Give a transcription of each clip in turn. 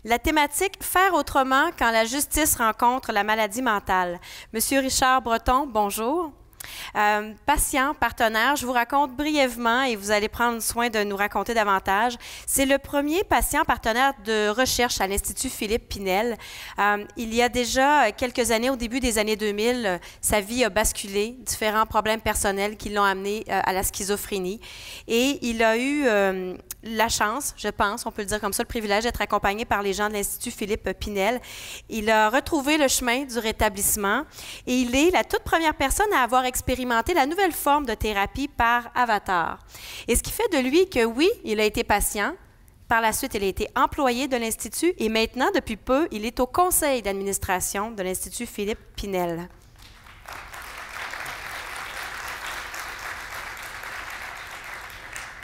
La thématique « Faire autrement quand la justice rencontre la maladie mentale ». Monsieur Richard Breton, bonjour. Patient, partenaire, je vous raconte brièvement et vous allez prendre soin de nous raconter davantage. C'est le premier patient partenaire de recherche à l'Institut Philippe Pinel. Il y a déjà quelques années, au début des années 2000, sa vie a basculé, différents problèmes personnels qui l'ont amené à la schizophrénie. Et il a eu la chance, je pense, on peut le dire comme ça, le privilège d'être accompagné par les gens de l'Institut Philippe Pinel. Il a retrouvé le chemin du rétablissement et il est la toute première personne à avoir expérimenté la nouvelle forme de thérapie par avatar. Et ce qui fait de lui que oui, il a été patient. Par la suite, il a été employé de l'Institut et maintenant, depuis peu, il est au conseil d'administration de l'Institut Philippe Pinel.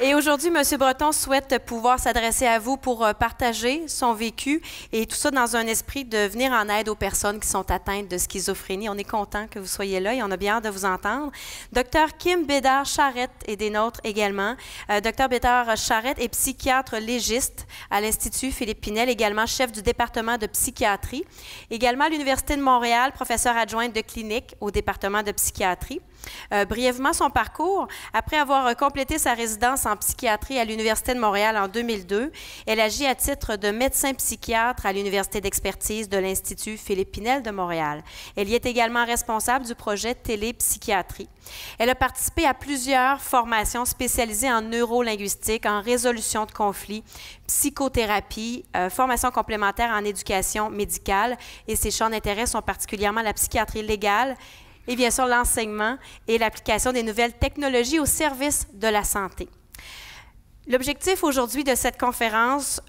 Et aujourd'hui, M. Breton souhaite pouvoir s'adresser à vous pour partager son vécu et tout ça dans un esprit de venir en aide aux personnes qui sont atteintes de schizophrénie. On est content que vous soyez là et on a bien hâte de vous entendre. Dr Kim Bédard-Charette est des nôtres également. Dr Bédard-Charette est psychiatre légiste à l'Institut Philippe Pinel, également chef du département de psychiatrie. Également à l'Université de Montréal, professeur adjointe de clinique au département de psychiatrie. Brièvement, son parcours. Après avoir complété sa résidence en psychiatrie à l'Université de Montréal en 2002, elle agit à titre de médecin psychiatre à l'Université d'expertise de l'Institut Philippe Pinel de Montréal. Elle y est également responsable du projet Télépsychiatrie. Elle a participé à plusieurs formations spécialisées en neurolinguistique, en résolution de conflits, psychothérapie, formation complémentaire en éducation médicale et ses champs d'intérêt sont particulièrement la psychiatrie légale, et bien sûr l'enseignement et l'application des nouvelles technologies au service de la santé. L'objectif aujourd'hui de cette conférence,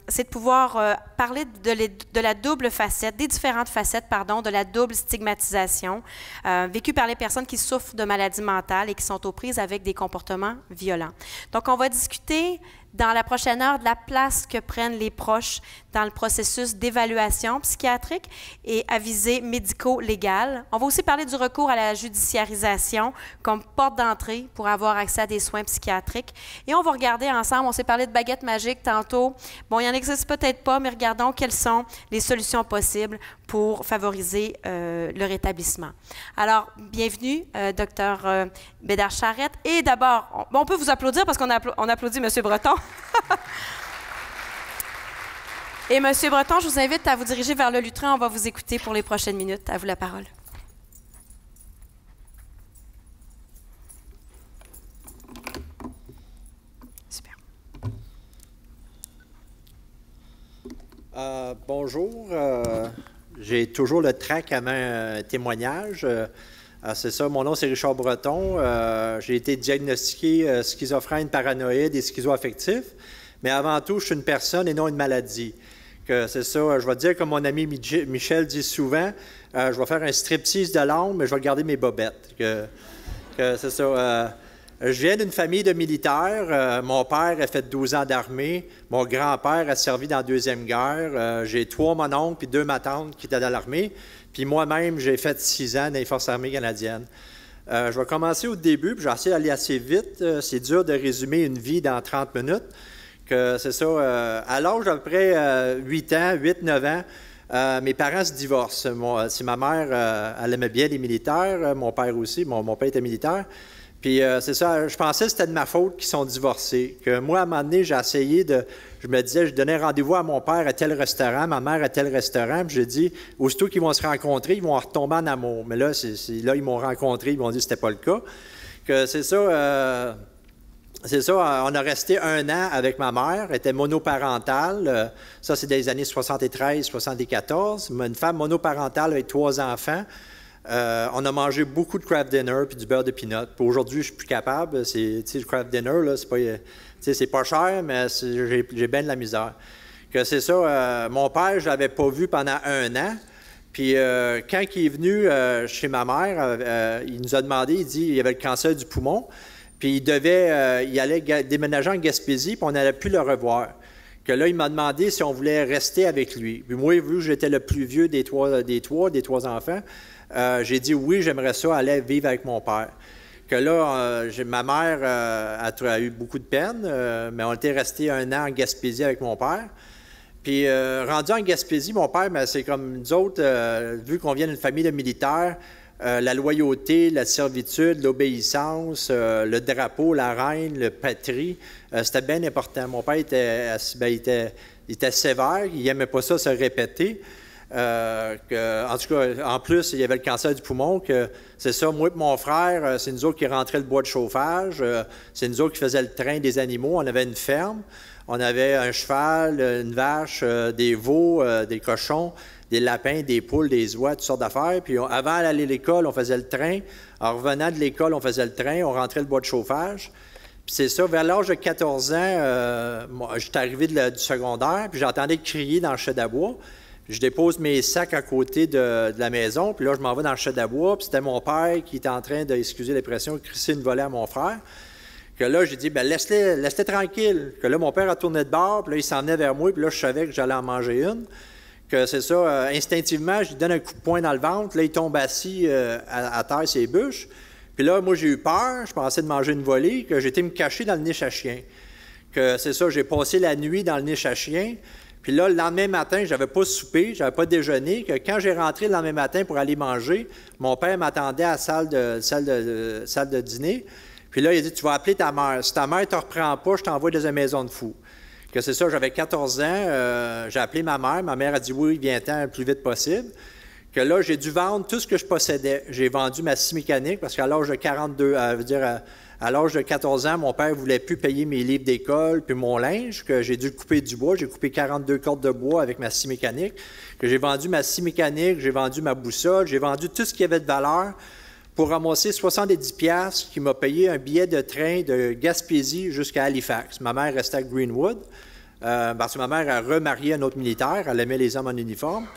c'est de pouvoir parler de la double facette, des différentes facettes, pardon, de la double stigmatisation vécue par les personnes qui souffrent de maladies mentales et qui sont aux prises avec des comportements violents. Donc, on va discuter dans la prochaine heure de la place que prennent les proches dans le processus d'évaluation psychiatrique et à visée médico-légale. On va aussi parler du recours à la judiciarisation comme porte d'entrée pour avoir accès à des soins psychiatriques. Et on va regarder ensemble, on s'est parlé de baguette magique tantôt. Bon, il n'y en existe peut-être pas, mais regardons quelles sont les solutions possibles pour favoriser le rétablissement. Alors, bienvenue, Dr Bédard-Charette. Et d'abord, on peut vous applaudir parce qu'on applaudit M. Breton. Et M. Breton, je vous invite à vous diriger vers le lutrin. On va vous écouter pour les prochaines minutes. À vous la parole. Super. Bonjour. J'ai toujours le trac à mon témoignage. C'est ça, mon nom c'est Richard Breton. J'ai été diagnostiqué schizophrène paranoïde et schizoaffectif. Mais avant tout, je suis une personne et non une maladie. C'est ça, je vais dire comme mon ami Michel dit souvent, je vais faire un striptease de l'âme, mais je vais garder mes bobettes. C'est ça. Je viens d'une famille de militaires. Mon père a fait 12 ans d'armée. Mon grand-père a servi dans la Deuxième Guerre. J'ai 3 mononcles puis 2 matantes qui étaient dans l'armée. Puis moi-même, j'ai fait 6 ans dans les Forces armées canadiennes. Je vais commencer au début, puis je vais essayer d'aller assez vite. C'est dur de résumer une vie dans 30 minutes. C'est ça, à l'âge d'à peu près 8 ans, 8-9 ans, mes parents se divorcent. C'est ma mère, elle aimait bien les militaires, mon père aussi, mon père était militaire. Puis c'est ça, je pensais que c'était de ma faute qu'ils sont divorcés. Que moi, à un moment donné, j'ai essayé je me disais, je donnais rendez-vous à mon père à tel restaurant, ma mère à tel restaurant, puis j'ai dit, aussitôt qu'ils vont se rencontrer, ils vont retomber en amour. Mais là, là ils m'ont rencontré, ils m'ont dit que c'était pas le cas. Que c'est ça, on a resté 1 an avec ma mère, elle était monoparentale. Ça, c'est des années 73-74. Une femme monoparentale avec 3 enfants. On a mangé beaucoup de craft dinner puis du beurre de peanut. Aujourd'hui, je suis plus capable. Le craft dinner, là, c'est pas cher, mais j'ai bien de la misère. Que c'est ça. Mon père, je l'avais pas vu pendant 1 an. Puis quand il est venu chez ma mère, il nous a demandé, il dit, il avait le cancer du poumon. Puis il allait déménager en Gaspésie, puis on n'allait plus le revoir. Que là, il m'a demandé si on voulait rester avec lui. Puis moi, vu que j'étais le plus vieux des trois enfants, j'ai dit oui, j'aimerais ça aller vivre avec mon père. Que là, ma mère a eu beaucoup de peine, mais on était resté 1 an en Gaspésie avec mon père. Puis, rendu en Gaspésie, mon père, ben, c'est comme nous autres, vu qu'on vient d'une famille de militaires, la loyauté, la servitude, l'obéissance, le drapeau, la reine, le patrie, c'était bien important. Mon père était sévère, il n'aimait pas ça se répéter. En tout cas, en plus, il y avait le cancer du poumon, que c'est ça, moi et mon frère, c'est nous autres qui rentraient le bois de chauffage, c'est nous autres qui faisaient le train des animaux, on avait une ferme, on avait un cheval, une vache, des veaux, des cochons, des lapins, des poules, des oies, toutes sortes d'affaires. Puis avant d'aller à l'école, on faisait le train. En revenant de l'école, on faisait le train, on rentrait le bois de chauffage. Puis c'est ça, vers l'âge de 14 ans, j'étais arrivé du secondaire, puis j'entendais crier dans le chai d'abois. Je dépose mes sacs à côté de la maison, puis là, je m'en vais dans le chai d'abois, puis c'était mon père qui était en train de, excusez l'expression, crisser une volée à mon frère. Que là, j'ai dit, ben laisse-les tranquilles. Que là, mon père a tourné de bord, puis là, il s'en venait vers moi, puis là, je savais que j'allais en manger une. Que c'est ça, instinctivement, je lui donne un coup de poing dans le ventre, là, il tombe assis à terre, ses bûches. Puis là, moi, j'ai eu peur, je pensais de manger une volée, que j'étais me cacher dans le niche à chien. Que c'est ça, j'ai passé la nuit dans le niche à chien. Puis là, le lendemain matin, j'avais pas soupé, j'avais pas déjeuné, que quand j'ai rentré le lendemain matin pour aller manger, mon père m'attendait à la salle de dîner. Puis là, il a dit, tu vas appeler ta mère. Si ta mère ne te reprend pas, je t'envoie dans une maison de fous. Que c'est ça, j'avais 14 ans, j'ai appelé ma mère. Ma mère a dit, oui, viens-t'en le plus vite possible. Que là, j'ai dû vendre tout ce que je possédais. J'ai vendu ma scie mécanique parce qu'à l'âge de 42, à l'âge de 14 ans, mon père ne voulait plus payer mes livres d'école puis mon linge, que j'ai dû couper du bois. J'ai coupé 42 cordes de bois avec ma scie mécanique. Que j'ai vendu ma scie mécanique, j'ai vendu ma boussole, j'ai vendu tout ce qui avait de valeur pour ramasser 70$ qui m'a payé un billet de train de Gaspésie jusqu'à Halifax. Ma mère restait à Greenwood, parce que ma mère a remarié un autre militaire, elle aimait les hommes en uniforme.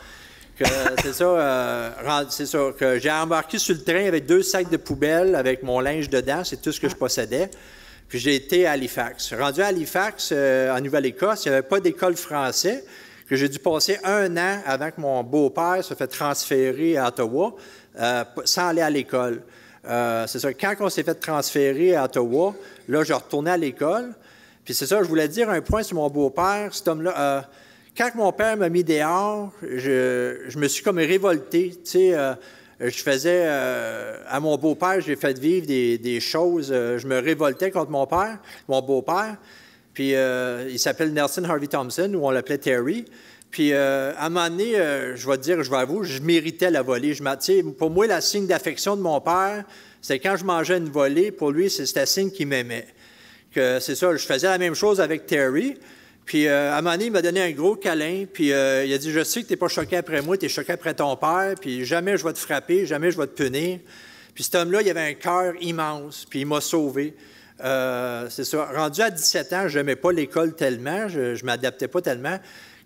C'est ça, que j'ai embarqué sur le train avec 2 sacs de poubelle avec mon linge dedans, c'est tout ce que je possédais. Puis j'ai été à Halifax. Rendu à Halifax, en Nouvelle-Écosse, il n'y avait pas d'école français, que j'ai dû passer 1 an avant que mon beau-père se fait transférer à Ottawa, sans aller à l'école. C'est ça, quand on s'est fait transférer à Ottawa, là, je retournais à l'école. Puis c'est ça, je voulais dire un point sur mon beau-père, cet homme-là. Quand mon père m'a mis dehors, je me suis comme révolté. Tu sais, je faisais... à mon beau-père, j'ai fait vivre des choses. Je me révoltais contre mon père, mon beau-père. Puis il s'appelle Nelson Harvey Thompson, ou on l'appelait Terry. Puis, à un moment donné, je vais te dire, je vais avouer, je méritais la volée. Pour moi, le signe d'affection de mon père, c'est quand je mangeais une volée, pour lui, c'était un signe qu'il m'aimait. Que c'est ça, je faisais la même chose avec Terry. Puis, à un moment donné, il m'a donné un gros câlin. Puis, il a dit, je sais que tu n'es pas choqué après moi, tu es choqué après ton père. Puis, jamais je vais te frapper, jamais je vais te punir. Puis, cet homme-là, il avait un cœur immense. Puis, il m'a sauvé. C'est ça. Rendu à 17 ans, je n'aimais pas l'école tellement, je ne m'adaptais pas tellement,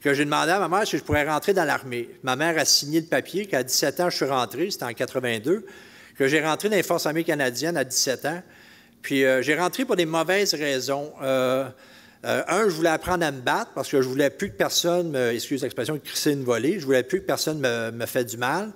que j'ai demandé à ma mère si je pourrais rentrer dans l'armée. Ma mère a signé le papier qu'à 17 ans, je suis rentré, c'était en 82, que j'ai rentré dans les Forces armées canadiennes à 17 ans. Puis j'ai rentré pour des mauvaises raisons. Je voulais apprendre à me battre parce que je voulais plus que personne, excuse l'expression, crisser une volée. Je voulais plus que personne me fait du mal.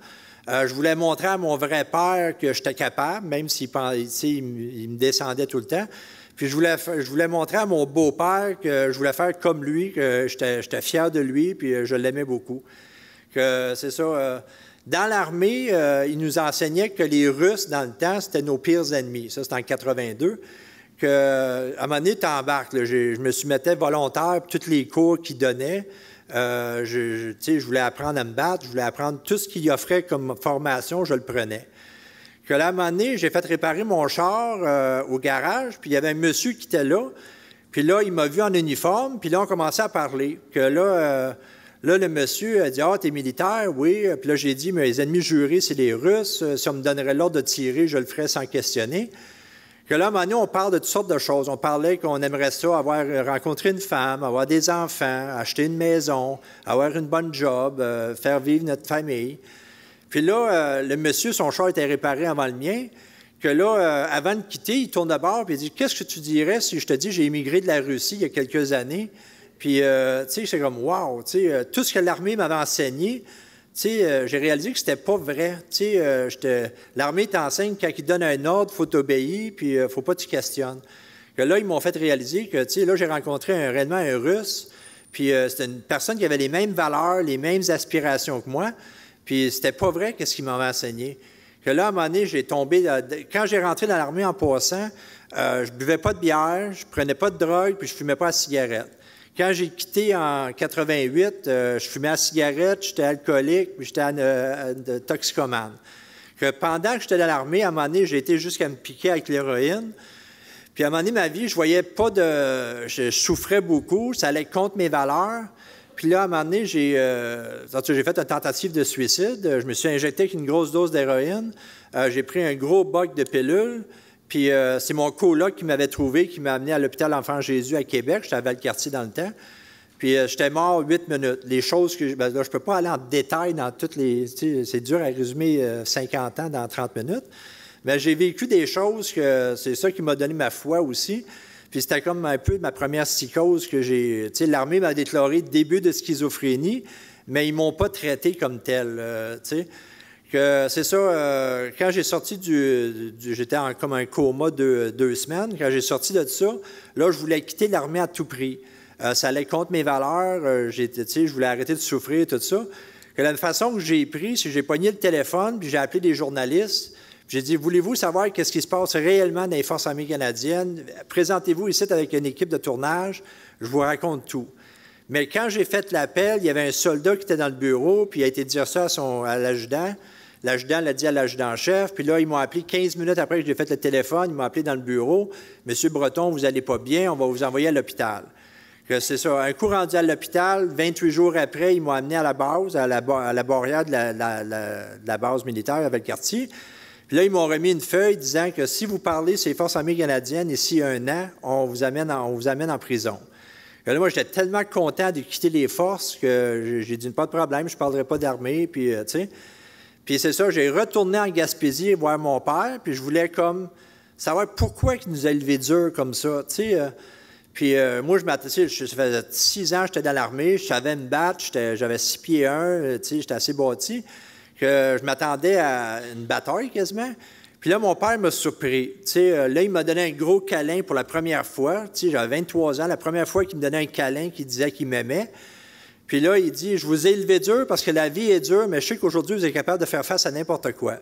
Je voulais montrer à mon vrai père que j'étais capable, même s'il me descendait tout le temps. Puis je voulais montrer à mon beau-père que je voulais faire comme lui, que j'étais fier de lui, puis je l'aimais beaucoup. Que c'est ça. Dans l'armée, il nous enseignait que les Russes, dans le temps, c'était nos pires ennemis. Ça, c'était en 82. À un moment donné, tu embarques. Je me suis mettais volontaire pour tous les cours qu'il donnait. Je voulais apprendre à me battre, je voulais apprendre tout ce qu'il offrait comme formation, je le prenais. Que là, à un moment donné, j'ai fait réparer mon char au garage, puis il y avait un monsieur qui était là, puis là, il m'a vu en uniforme, puis là, on commençait à parler. Que là, le monsieur a dit « Ah, t'es militaire? » Oui. Puis là, j'ai dit « Mes ennemis jurés, c'est les Russes. Si on me donnerait l'ordre de tirer, je le ferais sans questionner. » Que là, à un moment donné, on parle de toutes sortes de choses. On parlait qu'on aimerait ça, avoir rencontré une femme, avoir des enfants, acheter une maison, avoir une bonne job, faire vivre notre famille. Puis là, le monsieur, son char était réparé avant le mien, que là, avant de quitter, il tourne de bord et il dit « Qu'est-ce que tu dirais si je te dis j'ai émigré de la Russie il y a quelques années? » Puis, tu sais, j'étais comme « Wow! » Tu sais, tout ce que l'armée m'avait enseigné, tu sais, j'ai réalisé que c'était pas vrai. Tu sais, l'armée t'enseigne quand il donne un ordre, il faut t'obéir, puis faut pas que tu questionnes. Que là, ils m'ont fait réaliser que, tu sais, là, j'ai rencontré réellement un Russe, Puis c'était une personne qui avait les mêmes valeurs, les mêmes aspirations que moi. Puis c'était pas vrai qu'est-ce qu'il m'avait enseigné. Que là, à un moment donné, j'ai tombé... Quand j'ai rentré dans l'armée en passant, je buvais pas de bière, je prenais pas de drogue, puis je fumais pas de cigarette. Quand j'ai quitté en 88, je fumais à cigarette, j'étais alcoolique, puis j'étais toxicomane. Que pendant que j'étais dans l'armée, à un moment donné, j'ai été jusqu'à me piquer avec l'héroïne. Puis à un moment donné, ma vie, je voyais pas de... Je souffrais beaucoup, ça allait contre mes valeurs. Puis là, à un moment donné, j'ai fait une tentative de suicide. Je me suis injecté avec une grosse dose d'héroïne. J'ai pris un gros boc de pilules. Puis c'est mon coloc qui m'avait trouvé, qui m'a amené à l'hôpital Enfant Jésus à Québec. J'étais à Valcartier dans le temps. Puis j'étais mort 8 minutes. Les choses que... là, je ne peux pas aller en détail dans toutes les... C'est dur à résumer 50 ans dans 30 minutes. Mais j'ai vécu des choses que... C'est ça qui m'a donné ma foi aussi. Puis c'était comme un peu ma première psychose que j'ai... Tu sais, l'armée m'a déclaré début de schizophrénie, mais ils ne m'ont pas traité comme tel, tu sais. C'est ça, quand j'ai sorti j'étais comme un coma 2 semaines. Quand j'ai sorti de ça, là, je voulais quitter l'armée à tout prix. Ça allait contre mes valeurs. Je voulais arrêter de souffrir, tout ça. Que la façon que j'ai pris, c'est que j'ai pogné le téléphone, puis j'ai appelé des journalistes. J'ai dit, voulez-vous savoir qu'est-ce qui se passe réellement dans les Forces armées canadiennes? Présentez-vous ici avec une équipe de tournage. Je vous raconte tout. Mais quand j'ai fait l'appel, il y avait un soldat qui était dans le bureau, puis il a été dire ça à l'adjudant. L'adjudant l'a dit à l'adjudant-chef, puis là, ils m'ont appelé 15 minutes après que j'ai fait le téléphone, ils m'ont appelé dans le bureau. « Monsieur Breton, vous n'allez pas bien, on va vous envoyer à l'hôpital. » C'est ça. Un coup rendu à l'hôpital, 28 jours après, ils m'ont amené à la base, à la barrière de la base militaire à Valcartier. Puis là, ils m'ont remis une feuille disant que si vous parlez sur les Forces armées canadiennes, ici 1 an, on vous amène en prison. Et là, moi, j'étais tellement content de quitter les forces que j'ai dit, pas de problème, je ne parlerai pas d'armée, puis tu sais. Puis c'est ça, j'ai retourné en Gaspésie voir mon père, puis je voulais comme savoir pourquoi il nous a élevés dur comme ça, tu sais. Puis moi, ça faisait 6 ans que j'étais dans l'armée, je savais me battre, j'avais 6 pieds 1, tu sais, j'étais assez bâti, que je m'attendais à une bataille quasiment. Puis là, mon père m'a surpris. Tu sais, là, il m'a donné un gros câlin pour la première fois. Tu sais, j'avais 23 ans, la première fois qu'il me donnait un câlin, qu'il disait qu'il m'aimait. Puis là, il dit, je vous ai élevé dur parce que la vie est dure, mais je sais qu'aujourd'hui, vous êtes capable de faire face à n'importe quoi.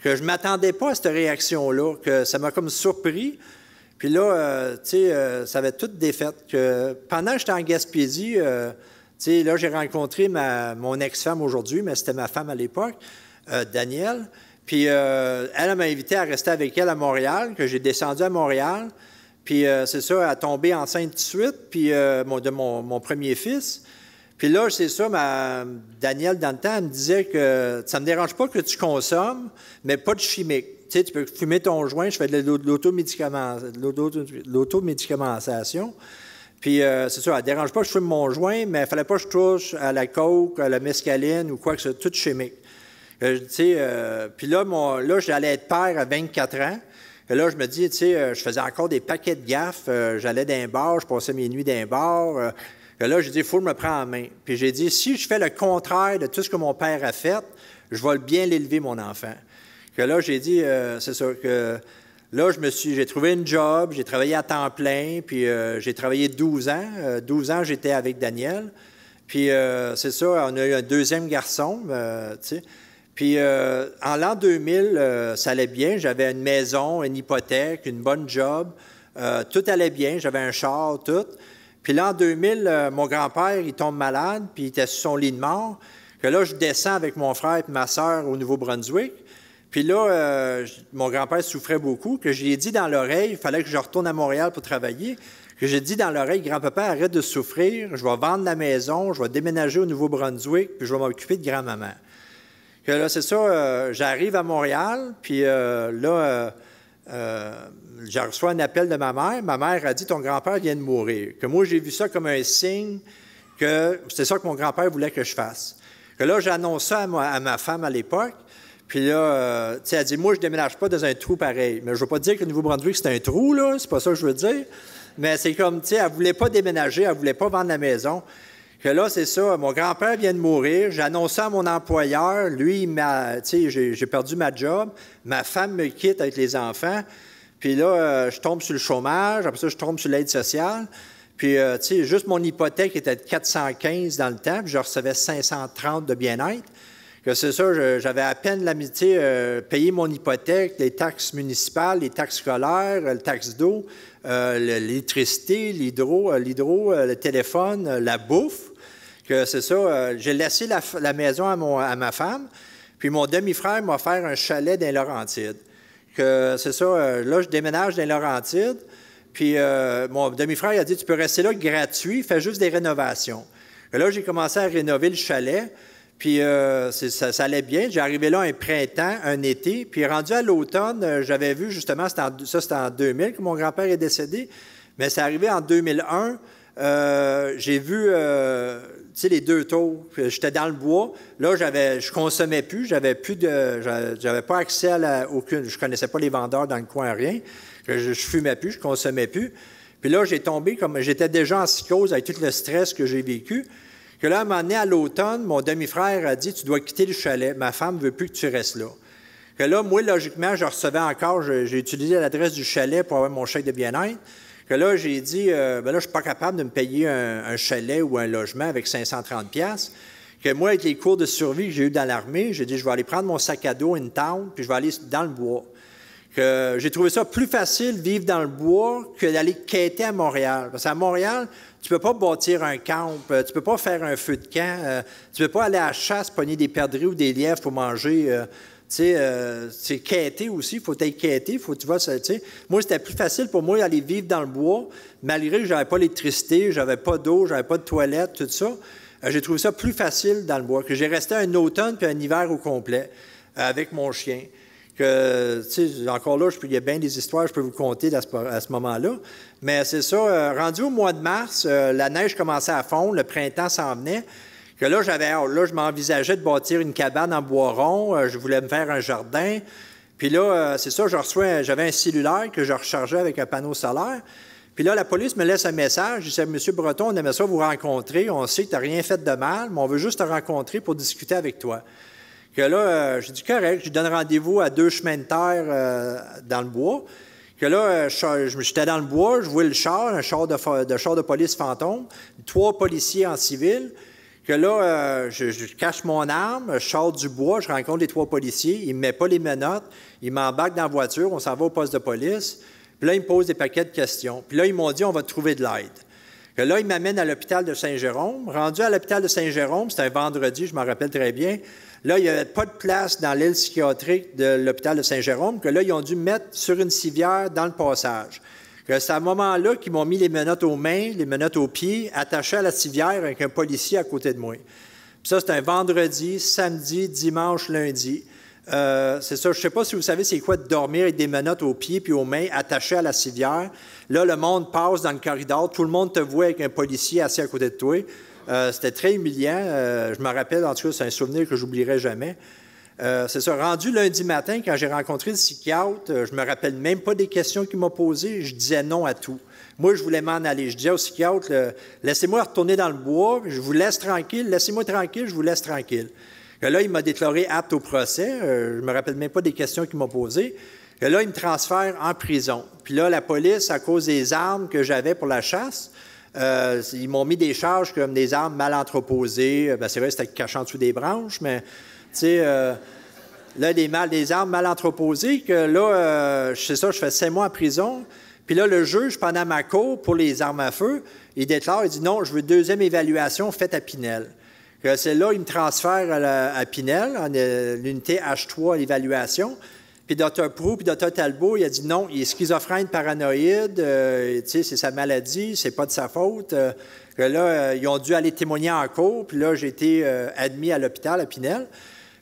Que je ne m'attendais pas à cette réaction-là, que ça m'a comme surpris. Puis là, tu sais, ça avait tout défait. Que pendant que j'étais en Gaspésie, tu sais, là, j'ai rencontré mon ex-femme aujourd'hui, mais c'était ma femme à l'époque, Danielle. Puis elle m'a invité à rester avec elle à Montréal, que j'ai descendu à Montréal. Puis c'est ça, elle a tombé enceinte tout de suite, puis de mon premier fils. Puis là, c'est ça, Danielle, dans le temps, elle me disait que ça ne me dérange pas que tu consommes, mais pas de chimique. Tu sais, tu peux fumer ton joint, je fais de l'automédicamentation. Puis c'est ça, elle ne dérange pas que je fume mon joint, mais il ne fallait pas que je touche à la coke, à la mescaline ou quoi que ce soit, tout chimique. Tu sais, puis là, j'allais être père à 24 ans. Et là, je me dis, tu sais, je faisais encore des paquets de gaffes. J'allais dans un bar, je passais mes nuits dans un bar. Et là, j'ai dit, il faut que je me prenne en main. Puis j'ai dit, si je fais le contraire de tout ce que mon père a fait, je vais bien l'élever, mon enfant. Que là, j'ai dit, c'est ça, que là, j'ai trouvé une job, j'ai travaillé à temps plein, puis j'ai travaillé 12 ans. 12 ans, j'étais avec Daniel. Puis c'est ça, on a eu un deuxième garçon, tu sais. Puis en l'an 2000, ça allait bien. J'avais une maison, une hypothèque, une bonne job. Tout allait bien. J'avais un char, tout. Puis l'an 2000, mon grand-père, il tombe malade, puis il était sur son lit de mort. Que là, je descends avec mon frère et ma soeur au Nouveau-Brunswick. Puis là, mon grand-père souffrait beaucoup, que je lui ai dit dans l'oreille, il fallait que je retourne à Montréal pour travailler, que j'ai dit dans l'oreille, grand-papa, arrête de souffrir, je vais vendre la maison, je vais déménager au Nouveau-Brunswick, puis je vais m'occuper de grand-maman. Que là, c'est ça, j'arrive à Montréal, puis là, j'ai reçu un appel de ma mère. Ma mère a dit, ton grand-père vient de mourir. Que moi, j'ai vu ça comme un signe que c'était ça que mon grand-père voulait que je fasse. Que là, j'annonce ça à ma femme à l'époque. Puis là, tu sais, elle dit, moi, je ne déménage pas dans un trou pareil. Mais je ne veux pas dire que le Nouveau-Brunswick, c'est un trou, là. C'est pas ça que je veux dire. Mais c'est comme, tu sais, elle ne voulait pas déménager, elle ne voulait pas vendre la maison. Que là, c'est ça, mon grand-père vient de mourir, j'ai annoncé à mon employeur, lui, tu sais, j'ai perdu ma job, ma femme me quitte avec les enfants, puis là, je tombe sur le chômage, après ça, je tombe sur l'aide sociale, Puis, tu sais, juste mon hypothèque était de 415 dans le temps, puis je recevais 530 de bien-être. Que c'est ça, j'avais à peine l'amitié payé mon hypothèque, les taxes municipales, les taxes scolaires, le taxe d'eau, l'électricité, l'hydro, le téléphone, la bouffe. Que c'est ça, j'ai laissé la maison à ma femme, puis mon demi-frère m'a offert un chalet dans les Laurentides. Que c'est ça, là, je déménage dans les Laurentides, puis mon demi-frère a dit, tu peux rester là gratuit, fais juste des rénovations. Et là, j'ai commencé à rénover le chalet. Puis ça allait bien. J'ai arrivé là un printemps, un été. Puis rendu à l'automne, j'avais vu justement, c'était en 2000 que mon grand-père est décédé, mais c'est arrivé en 2001. J'ai vu, tu sais, les 2 tours. J'étais dans le bois. Là, je consommais plus. J'avais pas accès à aucune. Je connaissais pas les vendeurs dans le coin, rien. Je fumais plus, je consommais plus. Puis là, j'ai tombé comme j'étais déjà en psychose avec tout le stress que j'ai vécu. Que là, à un moment donné, à l'automne, mon demi-frère a dit « Tu dois quitter le chalet. Ma femme ne veut plus que tu restes là. » Que là, moi, logiquement, je recevais encore, j'ai utilisé l'adresse du chalet pour avoir mon chèque de bien-être. Que là, j'ai dit ben là, je ne suis pas capable de me payer un chalet ou un logement avec 530$. Que moi, avec les cours de survie que j'ai eu dans l'armée, j'ai dit « Je vais aller prendre mon sac à dos, une tente, puis je vais aller dans le bois. » Que j'ai trouvé ça plus facile de vivre dans le bois que d'aller quêter à Montréal. Parce qu'à Montréal, tu ne peux pas bâtir un camp, tu ne peux pas faire un feu de camp, tu ne peux pas aller à la chasse, pogner des perdrix ou des lièvres pour manger. C'est quêter aussi, il faut être quêter, tu vois, moi, c'était plus facile pour moi d'aller vivre dans le bois, malgré que je n'avais pas d'électricité, je n'avais pas d'eau, je n'avais pas de toilette, tout ça. J'ai trouvé ça plus facile dans le bois, que j'ai resté un automne puis un hiver au complet avec mon chien. Que, encore là, il y a bien des histoires que je peux vous conter à ce moment-là. Mais c'est ça, rendu au mois de mars, la neige commençait à fondre, le printemps s'en venait. Que là, je m'envisageais de bâtir une cabane en bois rond, je voulais me faire un jardin. Puis là, c'est ça, j'avais un cellulaire que je rechargeais avec un panneau solaire. Puis là, la police me laisse un message. Je disais, « Monsieur Breton, on aimerait ça vous rencontrer. On sait que tu n'as rien fait de mal, mais on veut juste te rencontrer pour discuter avec toi. » Que là, j'ai dit correct, je lui donne rendez-vous à 2 chemins de terre dans le bois. Que là, j'étais dans le bois, je vois le char, un char de police fantôme, 3 policiers en civil. Que là, je cache mon arme, je sors du bois, je rencontre les 3 policiers, ils ne me mettent pas les menottes, ils m'embarquent dans la voiture, on s'en va au poste de police. Puis là, ils me posent des paquets de questions. Puis là, ils m'ont dit, on va te trouver de l'aide. Que là, ils m'amènent à l'hôpital de Saint-Jérôme. Rendu à l'hôpital de Saint-Jérôme, c'était un vendredi, je m'en rappelle très bien. Là, il n'y avait pas de place dans l'aile psychiatrique de l'hôpital de Saint-Jérôme, que là, ils ont dû me mettre sur une civière dans le passage. C'est à ce moment-là qu'ils m'ont mis les menottes aux mains, les menottes aux pieds, attachées à la civière avec un policier à côté de moi. Puis ça, c'est un vendredi, samedi, dimanche, lundi. C'est ça, je ne sais pas si vous savez c'est quoi de dormir avec des menottes aux pieds puis aux mains attachées à la civière. Là, le monde passe dans le corridor, tout le monde te voit avec un policier assis à côté de toi. C'était très humiliant. Je me rappelle, en tout cas, c'est un souvenir que je n'oublierai jamais. C'est ça, rendu lundi matin, quand j'ai rencontré le psychiatre, je me rappelle même pas des questions qu'il m'a posées, je disais non à tout. Moi, je voulais m'en aller. Je disais au psychiatre, laissez-moi retourner dans le bois, je vous laisse tranquille, laissez-moi tranquille, je vous laisse tranquille. Et là, il m'a déclaré apte au procès, je me rappelle même pas des questions qu'il m'a posées. Et là, il me transfère en prison. Puis là, la police, à cause des armes que j'avais pour la chasse, ils m'ont mis des charges comme des armes mal entreposées. Bien, c'est vrai, c'était caché en dessous des branches, mais, tu sais, là, des armes mal entreposées, que là, c'est ça, je fais 5 mois en prison. Puis là, le juge, pendant ma cour pour les armes à feu, il déclare, il dit non, je veux 2e évaluation faite à Pinel. C'est là, il me transfère à Pinel, en l'unité H3 à l'évaluation. Puis Dr. Proulx puis Dr. Talbot, il a dit non, il est schizophrène paranoïde, c'est sa maladie, c'est pas de sa faute. Là, ils ont dû aller témoigner en cours, puis là, j'ai été admis à l'hôpital à Pinel.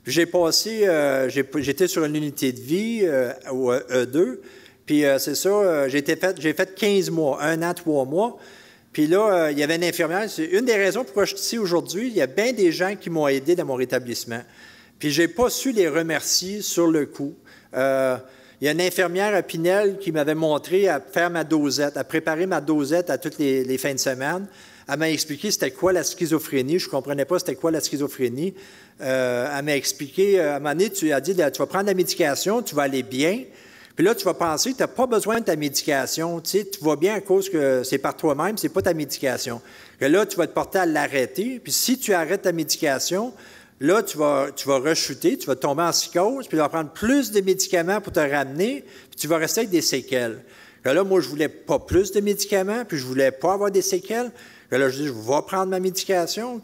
Puis j'étais sur une unité de vie au E2, puis c'est ça, j'ai fait 15 mois, 1 an, 3 mois. Puis là, il y avait une infirmière. C'est une des raisons pourquoi je suis ici aujourd'hui. Il y a bien des gens qui m'ont aidé dans mon rétablissement. Puis je n'ai pas su les remercier sur le coup. Il y a une infirmière à Pinel qui m'avait montré à faire ma dosette, à préparer ma dosette à toutes les fins de semaine. Elle m'a expliqué c'était quoi la schizophrénie. Je ne comprenais pas c'était quoi la schizophrénie. Elle m'a expliqué, à un moment donné, elle a dit, tu vas prendre la médication, tu vas aller bien. Puis là, tu vas penser que tu n'as pas besoin de ta médication. Tu sais, tu vas bien à cause que c'est par toi-même, c'est pas ta médication. Que là, tu vas te porter à l'arrêter. Puis si tu arrêtes ta médication, là, tu vas rechuter, tu vas tomber en psychose, puis tu vas prendre plus de médicaments pour te ramener, puis tu vas rester avec des séquelles. Que là, moi, je voulais pas plus de médicaments, puis je voulais pas avoir des séquelles. Que là, je dis, je vais prendre ma médication.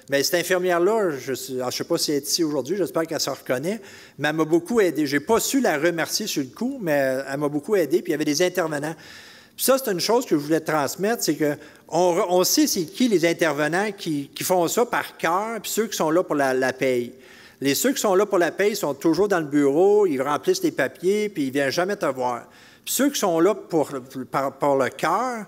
Mais cette infirmière-là, je ne sais pas si elle est ici aujourd'hui, j'espère qu'elle se reconnaît, mais elle m'a beaucoup aidé. Je n'ai pas su la remercier sur le coup, mais elle m'a beaucoup aidé, puis il y avait des intervenants. Puis ça, c'est une chose que je voulais transmettre, c'est qu'on sait c'est qui les intervenants qui font ça par cœur, puis ceux qui sont là pour la paye. Ceux qui sont là pour la paye sont toujours dans le bureau, ils remplissent les papiers, puis ils ne viennent jamais te voir. Puis ceux qui sont là pour le cœur,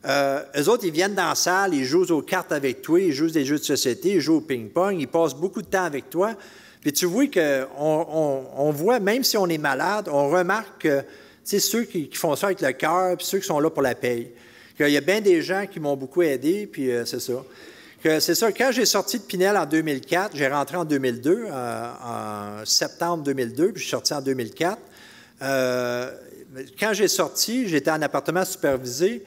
eux autres, ils viennent dans la salle, ils jouent aux cartes avec toi, ils jouent des jeux de société, ils jouent au ping-pong, ils passent beaucoup de temps avec toi. Puis tu vois qu'on voit, même si on est malade, on remarque que ceux qui font ça avec le cœur, puis ceux qui sont là pour la paye. Il y a bien des gens qui m'ont beaucoup aidé, puis c'est ça. C'est ça, quand j'ai sorti de Pinel en 2004, j'ai rentré en 2002, en septembre 2002, puis je suis sorti en 2004. Quand j'ai sorti, j'étais en appartement supervisé.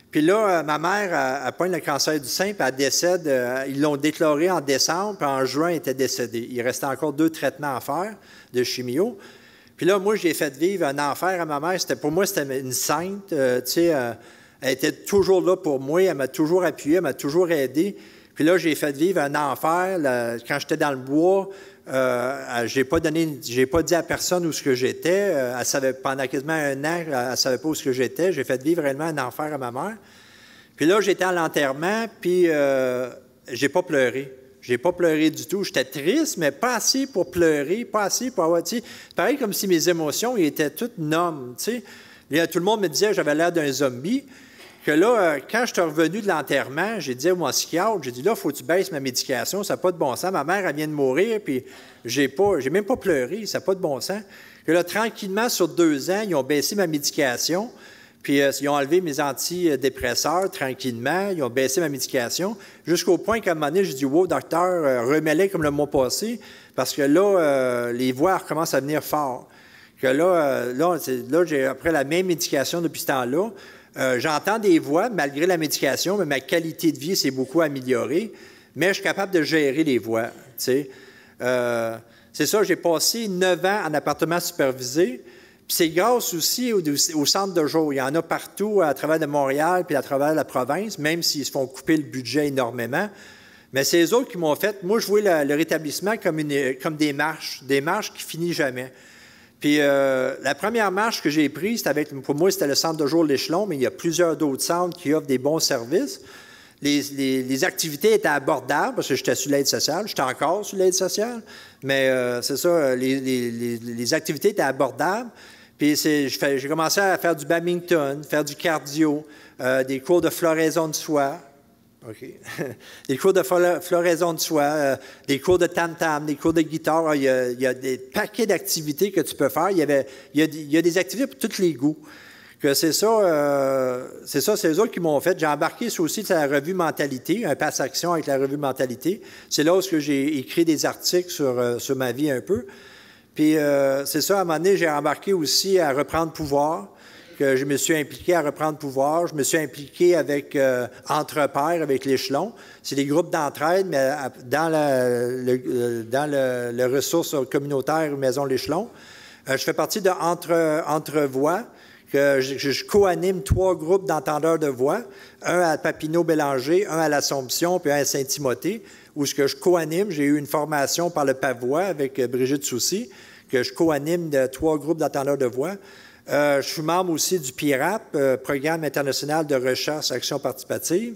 Puis là, ma mère, elle pogne le cancer du sein, puis elle décède. Ils l'ont déclaré en décembre, puis en juin, elle était décédée. Il restait encore 2 traitements à faire de chimio. Puis là, moi, j'ai fait vivre un enfer à ma mère. Pour moi, c'était une sainte. Tu sais, elle était toujours là pour moi. Elle m'a toujours appuyé, elle m'a toujours aidé. Puis là, j'ai fait vivre un enfer. Quand j'étais dans le bois, j'ai pas dit à personne où ce que j'étais. Elle savait, pendant quasiment 1 an, elle savait pas où ce que j'étais. J'ai fait vivre réellement un enfer à ma mère. Puis là, j'étais à l'enterrement, puis j'ai pas pleuré. J'ai pas pleuré du tout. J'étais triste, mais pas assez pour pleurer, pas assez pour avoir, tu sais, pareil comme si mes émotions étaient toutes nommes, tu sais. Tout le monde me disait que j'avais l'air d'un zombie. Que là, quand je suis revenu de l'enterrement, j'ai dit à mon psychiatre, j'ai dit là, il faut que tu baisses ma médication, ça n'a pas de bon sens. Ma mère, elle vient de mourir, puis j'ai même pas pleuré, ça n'a pas de bon sens. Que là, tranquillement, sur 2 ans, ils ont baissé ma médication, puis ils ont enlevé mes antidépresseurs tranquillement, ils ont baissé ma médication, jusqu'au point qu'à un moment donné, j'ai dit, wow, docteur, remets-les comme le mois passé, parce que là, les voix recommencent à venir fort. Que là, j'ai après la même médication depuis ce temps-là. J'entends des voix malgré la médication, mais ma qualité de vie s'est beaucoup améliorée. Mais je suis capable de gérer les voix. Tu sais. C'est ça, j'ai passé 9 ans en appartement supervisé. Puis c'est grâce aussi au centre de jour. Il y en a partout à travers de Montréal puis à travers la province, même s'ils se font couper le budget énormément. Mais c'est eux autres qui m'ont fait. Moi, je voyais le rétablissement comme des marches qui finissent jamais. Puis la première marche que j'ai prise, pour moi, c'était le centre de jour L'Échelon, mais il y a plusieurs d'autres centres qui offrent des bons services. Les activités étaient abordables, parce que j'étais sur l'aide sociale. J'étais encore sur l'aide sociale, mais c'est ça, les activités étaient abordables. Puis j'ai commencé à faire du badminton, faire du cardio, des cours de floraison de soie. OK. Des cours de floraison de soie, des cours de tam-tam, des cours de guitare. Il y a des paquets d'activités que tu peux faire. Il y a des activités pour tous les goûts. C'est ça, c'est eux autres qui m'ont fait. J'ai embarqué aussi sur la revue Mentalité, un passe-action avec la revue Mentalité. C'est là où j'ai écrit des articles sur ma vie un peu. Puis c'est ça, à un moment donné, j'ai embarqué aussi à Reprendre pouvoir. Que je me suis impliqué à Reprendre pouvoir. Je me suis impliqué avec Entre Pairs, avec l'Échelon. C'est des groupes d'entraide, mais dans le ressource communautaire Maison l'Échelon. Je fais partie de Entrevoix, que je co-anime 3 groupes d'entendeurs de voix, un à Papineau-Bélanger, un à l'Assomption, puis un à Saint-Timothée, où ce que je co-anime, j'ai eu une formation par le Pavois avec Brigitte Soucy, que je co-anime de 3 groupes d'entendeurs de voix. Je suis membre aussi du PIRAP, Programme international de recherche action participative.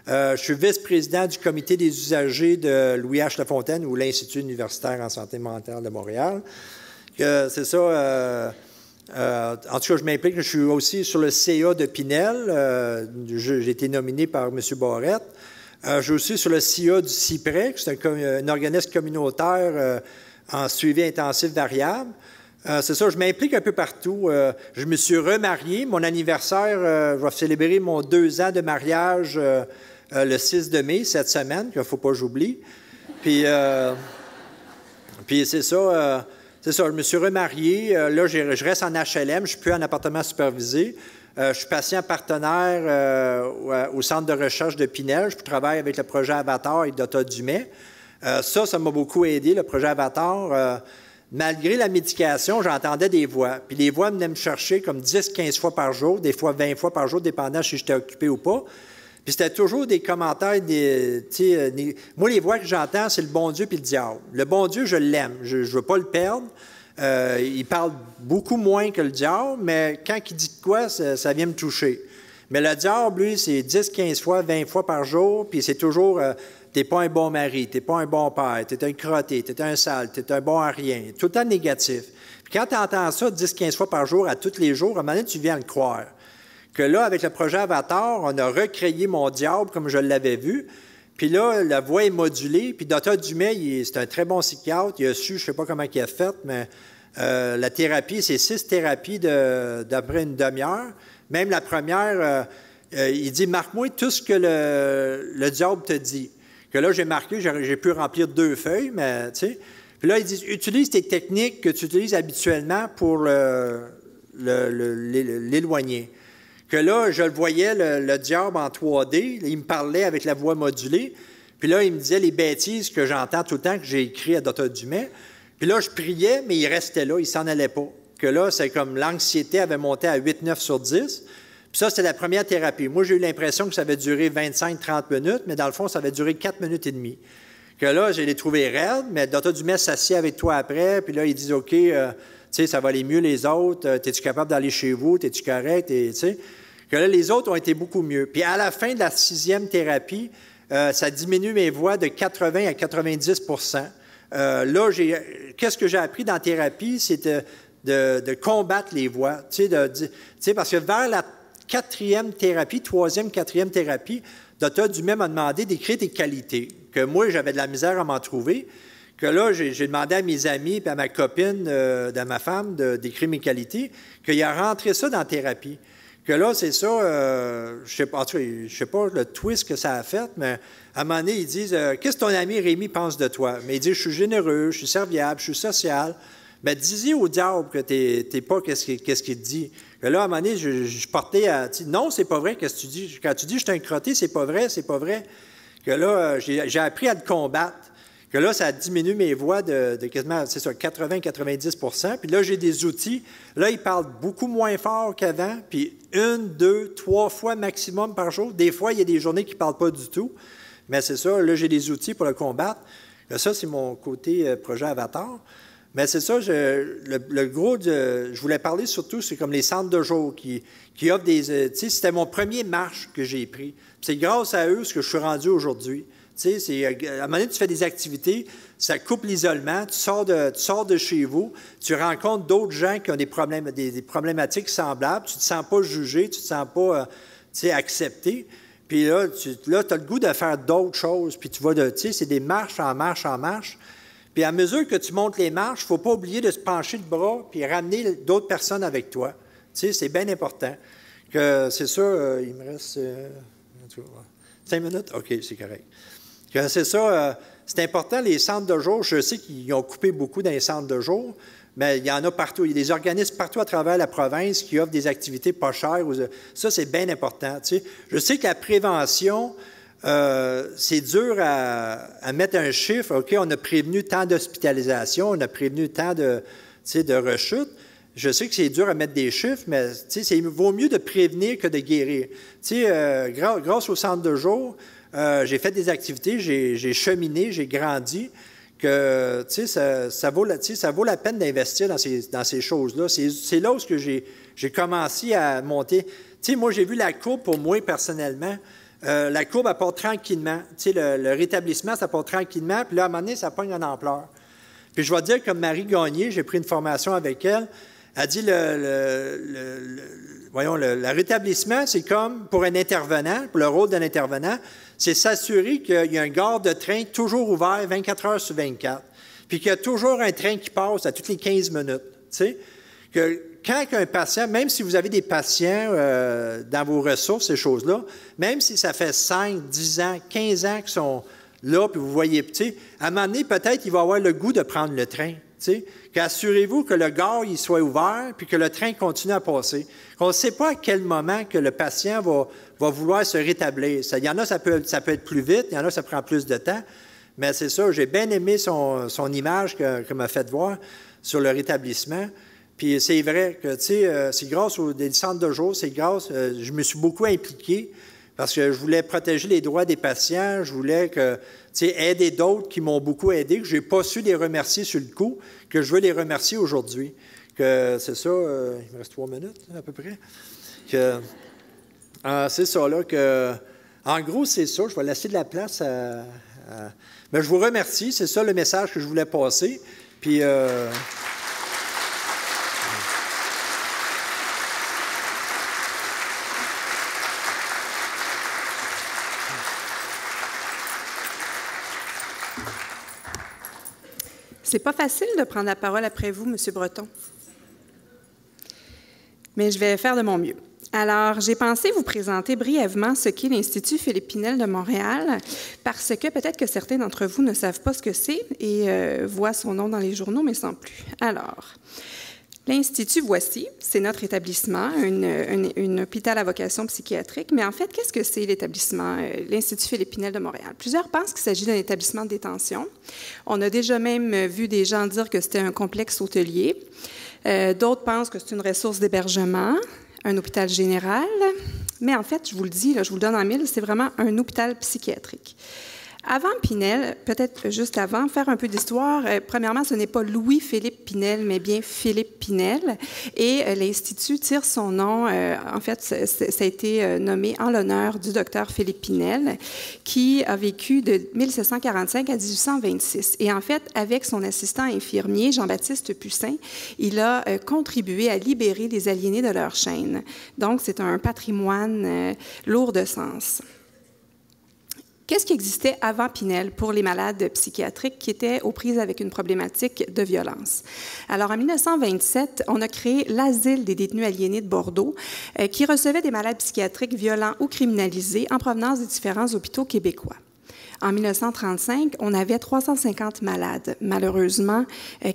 Je suis vice-président du comité des usagers de Louis H. Lafontaine ou l'Institut universitaire en santé mentale de Montréal. C'est ça. En tout cas, je m'implique. Je suis aussi sur le CA de Pinel. J'ai été nominé par M. Barrette. Je suis aussi sur le CA du CIPREC, c'est un organisme communautaire en suivi intensif variable. C'est ça, je m'implique un peu partout. Je me suis remarié. Mon anniversaire, je vais célébrer mon 2 ans de mariage le 6 de mai, cette semaine, qu'il ne faut pas que j'oublie. Puis c'est ça, c'est ça, je me suis remarié. Là, je reste en HLM, je ne suis plus en appartement supervisé. Je suis patient partenaire au centre de recherche de Pinel. Je travaille avec le projet Avatar et Dr. Dumais. Ça m'a beaucoup aidé, le projet Avatar. Malgré la médication, j'entendais des voix. Puis les voix venaient me chercher comme 10-15 fois par jour, des fois 20 fois par jour, dépendant si j'étais occupé ou pas. Puis c'était toujours des commentaires, moi, les voix que j'entends, c'est le bon Dieu puis le diable. Le bon Dieu, je l'aime. Je ne veux pas le perdre. Il parle beaucoup moins que le diable, mais quand il dit de quoi, ça vient me toucher. Mais le diable, lui, c'est 10-15 fois, 20 fois par jour, puis c'est toujours... t'es pas un bon mari, t'es pas un bon père, t'es un crotté, t'es un sale, t'es un bon à rien. Tout le temps négatif. Puis quand tu entends ça 10-15 fois par jour, à tous les jours, à un moment donné, tu viens le croire. Que là, avec le projet Avatar, on a recréé mon diable comme je l'avais vu. Puis là, la voix est modulée. Puis Dr. Dumais, c'est un très bon psychiatre. Il a su, je ne sais pas comment il a fait, mais la thérapie, c'est 6 thérapies d'après une demi-heure. Même la première, il dit « Marque-moi tout ce que le diable te dit ». Que là, j'ai marqué, j'ai pu remplir 2 feuilles, mais tu sais. Puis là, il dit « Utilise tes techniques que tu utilises habituellement pour l'éloigner ». Que là, je le voyais, le diable en 3D, il me parlait avec la voix modulée, puis là, il me disait les bêtises que j'entends tout le temps, que j'ai écrit à Dr. Dumais. Puis là, je priais, mais il restait là, il s'en allait pas. Que là, c'est comme l'anxiété avait monté à 8-9 sur 10. Puis ça, c'était la première thérapie. Moi, j'ai eu l'impression que ça avait duré 25-30 minutes, mais dans le fond, ça avait duré 4 minutes et demie. Que là, je l'ai trouvé raide, mais Dr. Dumais s'assied avec toi après, puis là, il dit « OK, tu sais, ça va aller mieux les autres, es-tu capable d'aller chez vous, es-tu correct? » Tu sais, que là, les autres ont été beaucoup mieux. Puis à la fin de la 6e thérapie, ça diminue mes voix de 80 à 90 là, qu'est-ce que j'ai appris dans la thérapie? C'est de combattre les voix. Tu sais, parce que vers la 4e thérapie, 3e, 4e thérapie, Dr. Dumais m'a demandé d'écrire des qualités, que moi, j'avais de la misère à m'en trouver. Que là, j'ai demandé à mes amis et à ma copine, de ma femme, d'écrire mes qualités, qu'il a rentré ça dans la thérapie. Que là, c'est ça, je ne sais pas le twist que ça a fait, mais à un moment donné, ils disent « Qu'est-ce que ton ami Rémi pense de toi? » Mais il dit « Je suis généreux, je suis serviable, je suis social. » Mais dis-y au diable que tu n'es pas qu'est-ce qu'il te dit. Que là, à un moment donné, je portais à « Non, c'est pas vrai, qu'est-ce que tu dis? Quand tu dis « Je suis un crotté », c'est pas vrai, c'est pas vrai. » Que là, j'ai appris à le combattre. Que là, ça diminue mes voix de quasiment, c'est ça, 80-90 Puis là, j'ai des outils. Là, ils parlent beaucoup moins fort qu'avant, puis 1, 2, 3 fois maximum par jour. Des fois, il y a des journées qui ne parlent pas du tout. Mais c'est ça, là, j'ai des outils pour le combattre. Là, ça, c'est mon côté projet Avatar. Mais c'est ça, le gros, je voulais parler surtout, c'est comme les centres de jour qui offrent des... tu sais, c'était mon premier marche que j'ai pris. C'est grâce à eux ce que je suis rendu aujourd'hui. Tu sais, à un moment donné, tu fais des activités, ça coupe l'isolement, tu sors de chez vous, tu rencontres d'autres gens qui ont des problématiques semblables, tu ne te sens pas jugé, tu ne te sens pas accepté. Puis là, tu as le goût de faire d'autres choses, puis tu vas tu sais, c'est des marches en marche en marche. Puis à mesure que tu montes les marches, il ne faut pas oublier de se pencher le bras puis ramener d'autres personnes avec toi. Tu sais, c'est bien important. C'est ça, il me reste 5 minutes? OK, c'est correct. C'est ça, c'est important, les centres de jour. Je sais qu'ils ont coupé beaucoup dans les centres de jour, mais il y en a partout. Il y a des organismes partout à travers la province qui offrent des activités pas chères. Ça, c'est bien important. Tu sais. Je sais que la prévention, c'est dur à mettre un chiffre. OK, on a prévenu tant d'hospitalisations, on a prévenu tant de rechutes. Je sais que c'est dur à mettre des chiffres, mais il vaut mieux de prévenir que de guérir. Grâce au centre de jour, j'ai fait des activités, j'ai cheminé, j'ai grandi, que ça vaut la peine d'investir dans ces choses-là. C'est là où j'ai commencé à monter. Moi, j'ai vu la courbe pour moi personnellement. La courbe, elle part tranquillement. Le rétablissement, ça part tranquillement, puis là, à un moment donné, ça pogne en ampleur. Puis je vais dire, comme Marie Gagné, j'ai pris une formation avec elle, elle dit le rétablissement, c'est comme pour un intervenant, pour le rôle d'un intervenant, c'est s'assurer qu'il y a un gare de train toujours ouvert 24 heures sur 24, puis qu'il y a toujours un train qui passe à toutes les 15 minutes. Que quand un patient, même si vous avez des patients dans vos ressources, ces choses-là, même si ça fait 5, 10 ans, 15 ans qu'ils sont là, puis vous voyez, à un moment donné, peut-être il va avoir le goût de prendre le train. Assurez-vous que le gare il soit ouvert puis que le train continue à passer. On ne sait pas à quel moment que le patient va vouloir se rétablir. Il y en a, ça peut être plus vite, il y en a, ça prend plus de temps. Mais c'est ça, j'ai bien aimé son image que m'a fait voir sur le rétablissement. Puis c'est vrai que, c'est grâce aux des centres de jour, c'est grâce, je me suis beaucoup impliqué parce que je voulais protéger les droits des patients, je voulais aider d'autres qui m'ont beaucoup aidé, que je n'ai pas su les remercier sur le coup, que je veux les remercier aujourd'hui. Que c'est ça, il me reste 3 minutes à peu près. C'est ça, là, que... En gros, c'est ça, je vais laisser de la place mais je vous remercie, c'est ça le message que je voulais passer. Puis... C'est pas facile de prendre la parole après vous, M. Breton. Mais je vais faire de mon mieux. Alors, j'ai pensé vous présenter brièvement ce qu'est l'Institut Philippe Pinel de Montréal, parce que peut-être que certains d'entre vous ne savent pas ce que c'est et voient son nom dans les journaux, mais sans plus. Alors, l'Institut, voici, c'est notre établissement, un hôpital à vocation psychiatrique. Mais en fait, qu'est-ce que c'est l'établissement, l'Institut Philippe Pinel de Montréal? Plusieurs pensent qu'il s'agit d'un établissement de détention. On a déjà même vu des gens dire que c'était un complexe hôtelier. D'autres pensent que c'est une ressource d'hébergement, un hôpital général. Mais en fait, je vous le dis, là, je vous le donne en mille, c'est vraiment un hôpital psychiatrique. Avant Pinel, peut-être juste avant, faire un peu d'histoire. Premièrement, ce n'est pas Louis-Philippe Pinel, mais bien Philippe Pinel. Et l'Institut tire son nom, en fait, ça a été nommé en l'honneur du docteur Philippe Pinel, qui a vécu de 1745 à 1826. Et en fait, avec son assistant infirmier, Jean-Baptiste Pussin, il a contribué à libérer les aliénés de leur chaîne. Donc, c'est un patrimoine lourd de sens. Qu'est-ce qui existait avant Pinel pour les malades psychiatriques qui étaient aux prises avec une problématique de violence? Alors, en 1927, on a créé l'Asile des détenus aliénés de Bordeaux, qui recevait des malades psychiatriques violents ou criminalisés en provenance des différents hôpitaux québécois. En 1935, on avait 350 malades. Malheureusement,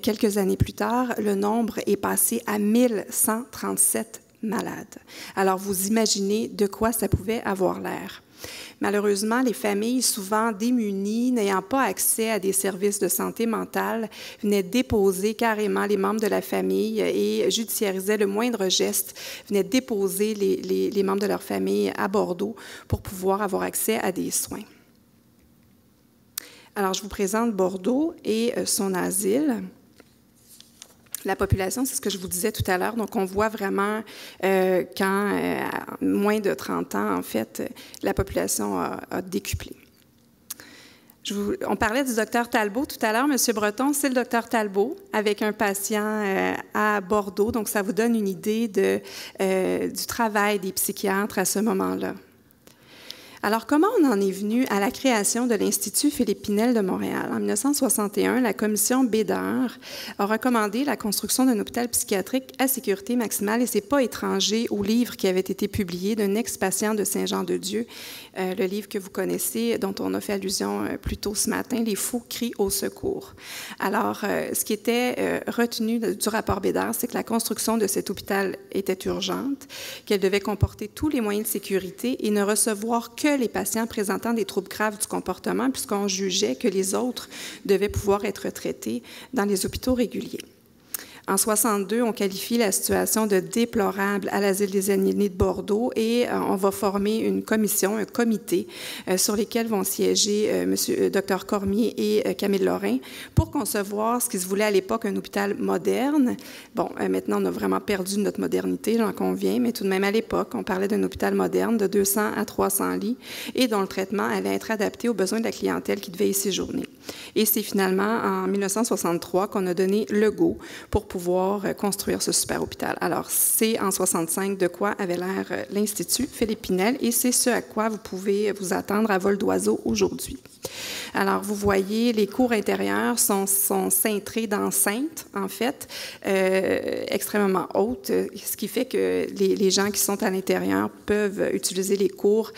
quelques années plus tard, le nombre est passé à 1137 malades. Alors, vous imaginez de quoi ça pouvait avoir l'air. Malheureusement, les familles, souvent démunies, n'ayant pas accès à des services de santé mentale, venaient déposer carrément les membres de la famille et judiciarisaient le moindre geste, venaient déposer les membres de leur famille à Bordeaux pour pouvoir avoir accès à des soins. Alors, je vous présente Bordeaux et son asile. La population, c'est ce que je vous disais tout à l'heure. Donc, on voit vraiment à moins de 30 ans, en fait, la population a décuplé. On parlait du docteur Talbot tout à l'heure. M. Breton, c'est le docteur Talbot avec un patient à Bordeaux. Donc, ça vous donne une idée du travail des psychiatres à ce moment-là. Alors, comment on en est venu à la création de l'Institut Philippe Pinel de Montréal? En 1961, la commission Bédard a recommandé la construction d'un hôpital psychiatrique à sécurité maximale et ce n'est pas étranger au livre qui avait été publié d'un ex-patient de Saint-Jean-de-Dieu, le livre que vous connaissez, dont on a fait allusion plus tôt ce matin, « Les fous crient au secours ». Alors, ce qui était retenu du rapport Bédard, c'est que la construction de cet hôpital était urgente, qu'elle devait comporter tous les moyens de sécurité et ne recevoir que les patients présentant des troubles graves du comportement, puisqu'on jugeait que les autres devaient pouvoir être traités dans les hôpitaux réguliers. En 1962, on qualifie la situation de déplorable à l'Asile des aliénés de Bordeaux et on va former une commission, un comité sur lesquels vont siéger Dr Cormier et Camille Lorrain pour concevoir ce qui se voulait à l'époque un hôpital moderne. Bon, maintenant, on a vraiment perdu notre modernité, j'en conviens, mais tout de même, à l'époque, on parlait d'un hôpital moderne de 200 à 300 lits et dont le traitement allait être adapté aux besoins de la clientèle qui devait y séjourner. Et c'est finalement en 1963 qu'on a donné le go pour pouvoir construire ce super hôpital. Alors, c'est en 65 de quoi avait l'air l'Institut Philippe Pinel et c'est ce à quoi vous pouvez vous attendre à vol d'oiseau aujourd'hui. Alors, vous voyez, les cours intérieures sont cintrées d'enceintes, en fait, extrêmement hautes, ce qui fait que les gens qui sont à l'intérieur peuvent utiliser les cours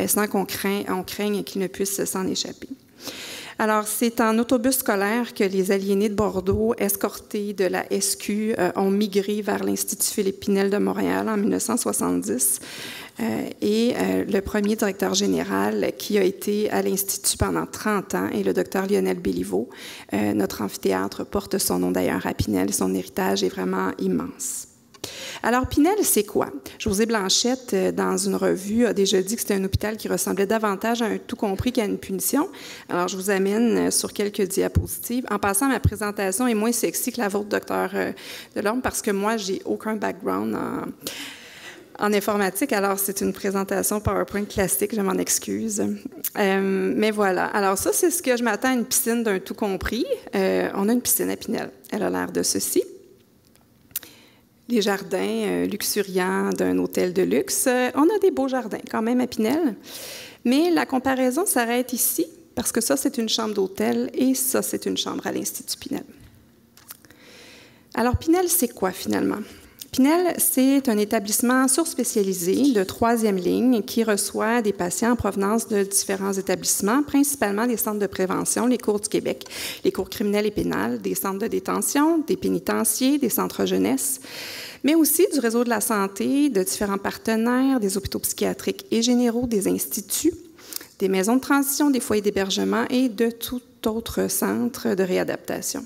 sans qu'on craigne qu'ils ne puissent s'en échapper. Alors, c'est en autobus scolaire que les aliénés de Bordeaux, escortés de la SQ, ont migré vers l'Institut Philippe Pinel de Montréal en 1970. Et le premier directeur général qui a été à l'Institut pendant 30 ans est le docteur Lionel Béliveau. Notre amphithéâtre porte son nom d'ailleurs à Pinel. Son héritage est vraiment immense. Alors, Pinel, c'est quoi? José Blanchette, dans une revue, a déjà dit que c'était un hôpital qui ressemblait davantage à un tout compris qu'à une punition. Alors, je vous amène sur quelques diapositives. En passant, ma présentation est moins sexy que la vôtre, docteur Delorme, parce que moi, j'ai aucun background en informatique, alors c'est une présentation PowerPoint classique, je m'en excuse. Mais voilà. Alors ça, c'est ce que je m'attends à une piscine d'un tout compris. On a une piscine à Pinel. Elle a l'air de ceci. Les jardins luxuriants d'un hôtel de luxe. On a des beaux jardins quand même à Pinel. Mais la comparaison s'arrête ici, parce que ça, c'est une chambre d'hôtel et ça, c'est une chambre à l'Institut Pinel. Alors, Pinel, c'est quoi finalement? Pinel, c'est un établissement surspécialisé de 3e ligne qui reçoit des patients en provenance de différents établissements, principalement des centres de prévention, les cours du Québec, les cours criminels et pénales, des centres de détention, des pénitenciers, des centres jeunesse, mais aussi du réseau de la santé, de différents partenaires, des hôpitaux psychiatriques et généraux, des instituts, des maisons de transition, des foyers d'hébergement et de tout autre centre de réadaptation.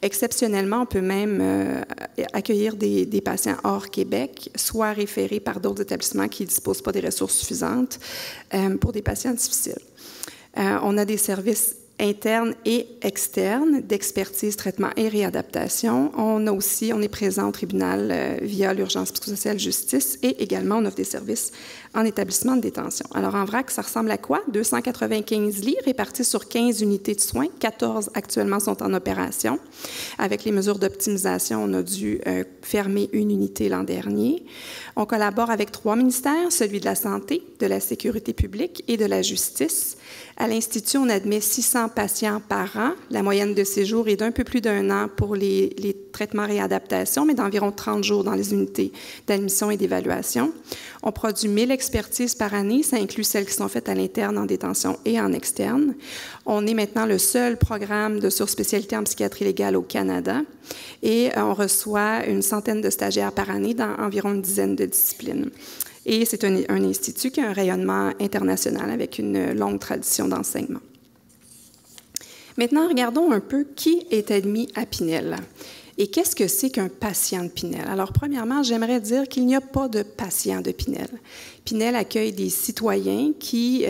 Exceptionnellement, on peut même accueillir des patients hors Québec, soit référés par d'autres établissements qui ne disposent pas des ressources suffisantes pour des patients difficiles. On a des services internes et externes d'expertise, traitement et réadaptation. On est présent au tribunal via l'urgence psychosociale justice et également on offre des services en établissement de détention. Alors en vrac, ça ressemble à quoi? 295 lits répartis sur 15 unités de soins. 14 actuellement sont en opération. Avec les mesures d'optimisation, on a dû fermer une unité l'an dernier. On collabore avec 3 ministères, celui de la Santé, de la Sécurité publique et de la Justice. À l'Institut, on admet 600 patients par an. La moyenne de séjour est d'un peu plus d'1 an pour les traitements réadaptation, mais d'environ 30 jours dans les unités d'admission et d'évaluation. On produit 1000 expertises par année. Ça inclut celles qui sont faites à l'interne, en détention et en externe. On est maintenant le seul programme de surspécialité en psychiatrie légale au Canada et on reçoit une centaine de stagiaires par année dans environ une dizaine de disciplines. Et c'est un institut qui a un rayonnement international avec une longue tradition d'enseignement. Maintenant, regardons un peu qui est admis à Pinel. Et qu'est-ce que c'est qu'un patient de Pinel? Alors, premièrement, j'aimerais dire qu'il n'y a pas de patient de Pinel. Pinel accueille des citoyens qui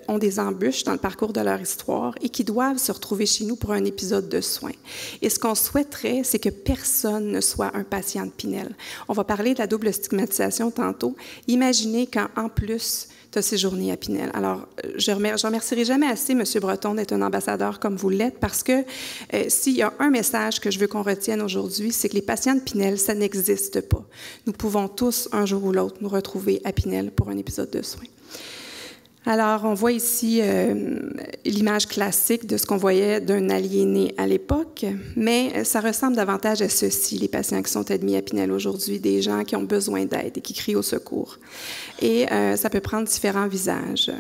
ont des embûches dans le parcours de leur histoire et qui doivent se retrouver chez nous pour un épisode de soins. Et ce qu'on souhaiterait, c'est que personne ne soit un patient de Pinel. On va parler de la double stigmatisation tantôt. Imaginez qu'en plus, tu as séjourné à Pinel. Alors, je ne remercierai jamais assez M. Breton d'être un ambassadeur comme vous l'êtes parce que s'il y a un message que je veux qu'on retienne aujourd'hui, c'est que les patients de Pinel, ça n'existe pas. Nous pouvons tous, un jour ou l'autre, nous retrouver à Pinel pour un épisode de soins. Alors, on voit ici l'image classique de ce qu'on voyait d'un aliéné à l'époque, mais ça ressemble davantage à ceci, les patients qui sont admis à Pinel aujourd'hui, des gens qui ont besoin d'aide et qui crient au secours. Et ça peut prendre différents visages.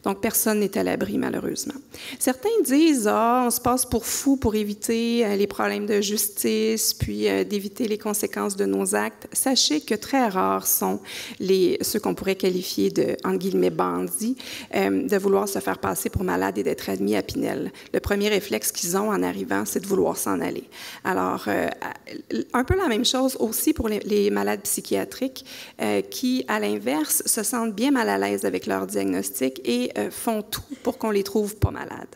Donc, personne n'est à l'abri, malheureusement. Certains disent « Ah, on se passe pour fou pour éviter les problèmes de justice, puis d'éviter les conséquences de nos actes. » Sachez que très rares sont ceux qu'on pourrait qualifier de, entre guillemets, bandits, de vouloir se faire passer pour malade et d'être admis à Pinel. Le premier réflexe qu'ils ont en arrivant, c'est de vouloir s'en aller. Alors, un peu la même chose aussi pour les malades psychiatriques qui, à l'inverse, se sentent bien mal à l'aise avec leur diagnostic et font tout pour qu'on les trouve pas malades.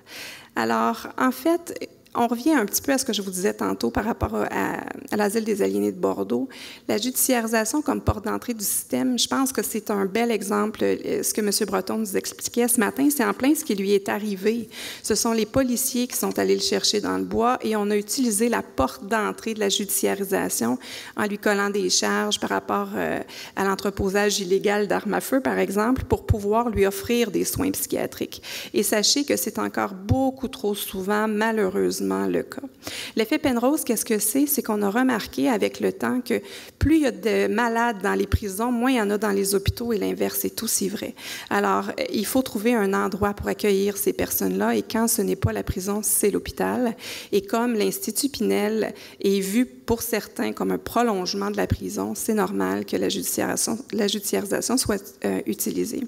Alors, en fait, on revient un petit peu à ce que je vous disais tantôt par rapport à l'asile des aliénés de Bordeaux. La judiciarisation comme porte d'entrée du système, je pense que c'est un bel exemple. Ce que M. Breton nous expliquait ce matin, c'est en plein ce qui lui est arrivé. Ce sont les policiers qui sont allés le chercher dans le bois et on a utilisé la porte d'entrée de la judiciarisation en lui collant des charges par rapport à l'entreposage illégal d'armes à feu, par exemple, pour pouvoir lui offrir des soins psychiatriques. Et sachez que c'est encore beaucoup trop souvent, malheureusement, le cas. L'effet Penrose, qu'est-ce que c'est? C'est qu'on a remarqué avec le temps que plus il y a de malades dans les prisons, moins il y en a dans les hôpitaux, et l'inverse est aussi vrai. Alors, il faut trouver un endroit pour accueillir ces personnes-là, et quand ce n'est pas la prison, c'est l'hôpital. Et comme l'Institut Pinel est vu pour certains comme un prolongement de la prison, c'est normal que la judiciarisation soit utilisée.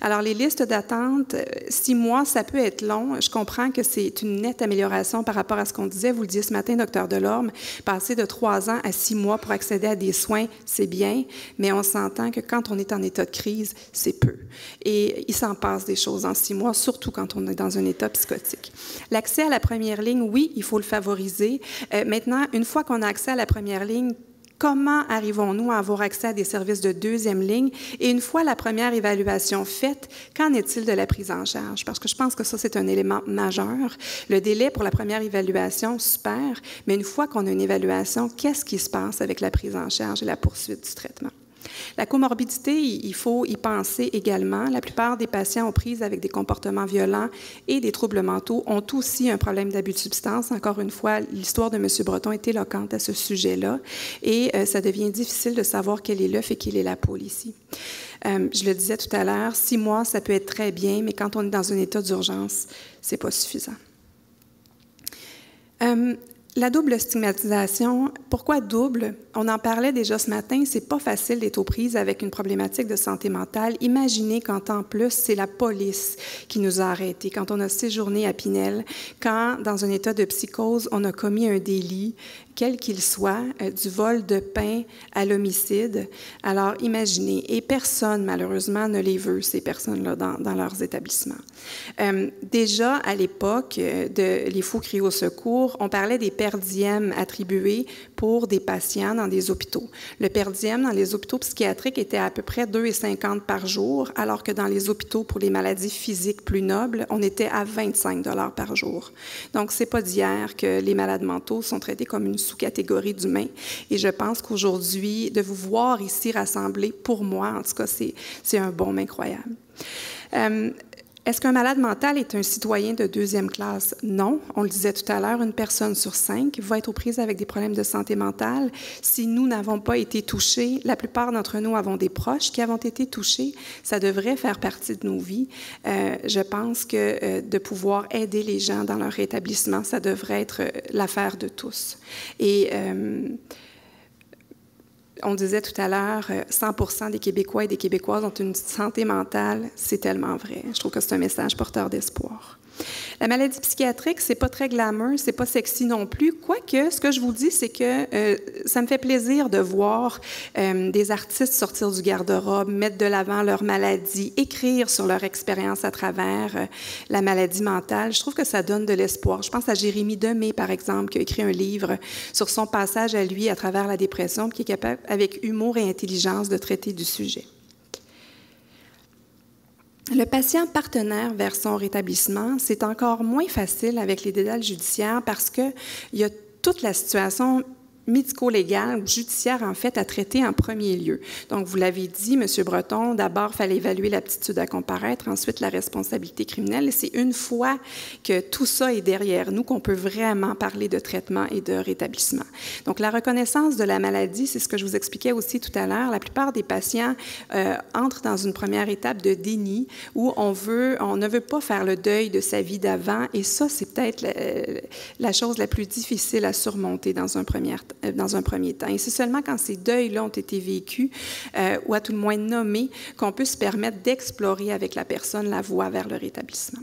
Alors, les listes d'attente, 6 mois, ça peut être long. Je comprends que c'est une nette amélioration par rapport à ce qu'on disait. Vous le disiez ce matin, Dr. Delorme, passer de 3 ans à 6 mois pour accéder à des soins, c'est bien, mais on s'entend que quand on est en état de crise, c'est peu. Et il s'en passe des choses en 6 mois, surtout quand on est dans un état psychotique. L'accès à la première ligne, oui, il faut le favoriser. Maintenant, une fois qu'on a accès à la première ligne, comment arrivons-nous à avoir accès à des services de deuxième ligne? Et une fois la première évaluation faite, qu'en est-il de la prise en charge? Parce que je pense que ça, c'est un élément majeur. Le délai pour la première évaluation, super, mais une fois qu'on a une évaluation, qu'est-ce qui se passe avec la prise en charge et la poursuite du traitement? La comorbidité, il faut y penser également. La plupart des patients aux prises avec des comportements violents et des troubles mentaux ont aussi un problème d'abus de substances. Encore une fois, l'histoire de M. Breton est éloquente à ce sujet-là et ça devient difficile de savoir quel est l'œuf et quelle est la poule ici. Je le disais tout à l'heure, 6 mois, ça peut être très bien, mais quand on est dans un état d'urgence, c'est pas suffisant. La double stigmatisation, pourquoi double? On en parlait déjà ce matin, c'est pas facile d'être aux prises avec une problématique de santé mentale. Imaginez qu'en temps plus, c'est la police qui nous a arrêtés, quand on a séjourné à Pinel, quand, dans un état de psychose, on a commis un délit, quel qu'il soit, du vol de pain à l'homicide. Alors, imaginez. Et personne, malheureusement, ne les veut, ces personnes-là, dans leurs établissements. Déjà, à l'époque de Les Fous crient au secours, on parlait des per diem attribués pour des patients dans des hôpitaux. Le per diem dans les hôpitaux psychiatriques était à peu près 2,50 par jour, alors que dans les hôpitaux pour les maladies physiques plus nobles, on était à 25 $ par jour. Donc, c'est pas d'hier que les malades mentaux sont traités comme une sous-catégorie d'humains. Et je pense qu'aujourd'hui, de vous voir ici rassemblés, pour moi, en tout cas, c'est un baume incroyable. Est-ce qu'un malade mental est un citoyen de deuxième classe? Non. On le disait tout à l'heure, une personne sur 5 va être aux prises avec des problèmes de santé mentale. Si nous n'avons pas été touchés, la plupart d'entre nous avons des proches qui avons été touchés. Ça devrait faire partie de nos vies. Je pense que de pouvoir aider les gens dans leur rétablissement, ça devrait être l'affaire de tous. Et on disait tout à l'heure, 100% des Québécois et des Québécoises ont une santé mentale. C'est tellement vrai. Je trouve que c'est un message porteur d'espoir. La maladie psychiatrique, c'est pas très glamour, c'est pas sexy non plus. Quoique, ce que je vous dis, c'est que ça me fait plaisir de voir des artistes sortir du garde-robe, mettre de l'avant leur maladie, écrire sur leur expérience à travers la maladie mentale. Je trouve que ça donne de l'espoir. Je pense à Jérémy Demé, par exemple, qui a écrit un livre sur son passage à lui à travers la dépression, qui est capable, avec humour et intelligence, de traiter du sujet. Le patient partenaire vers son rétablissement, c'est encore moins facile avec les dédales judiciaires parce qu'il y a toute la situation médico-légale ou judiciaire, en fait, à traiter en premier lieu. Donc, vous l'avez dit, M. Breton, d'abord, il fallait évaluer l'aptitude à comparaître, ensuite la responsabilité criminelle. Et c'est une fois que tout ça est derrière nous qu'on peut vraiment parler de traitement et de rétablissement. Donc, la reconnaissance de la maladie, c'est ce que je vous expliquais aussi tout à l'heure. La plupart des patients entrent dans une première étape de déni où on ne veut pas faire le deuil de sa vie d'avant. Et ça, c'est peut-être la chose la plus difficile à surmonter dans un premier temps. Et c'est seulement quand ces deuils-là ont été vécus, ou à tout le moins nommés, qu'on peut se permettre d'explorer avec la personne la voie vers le rétablissement.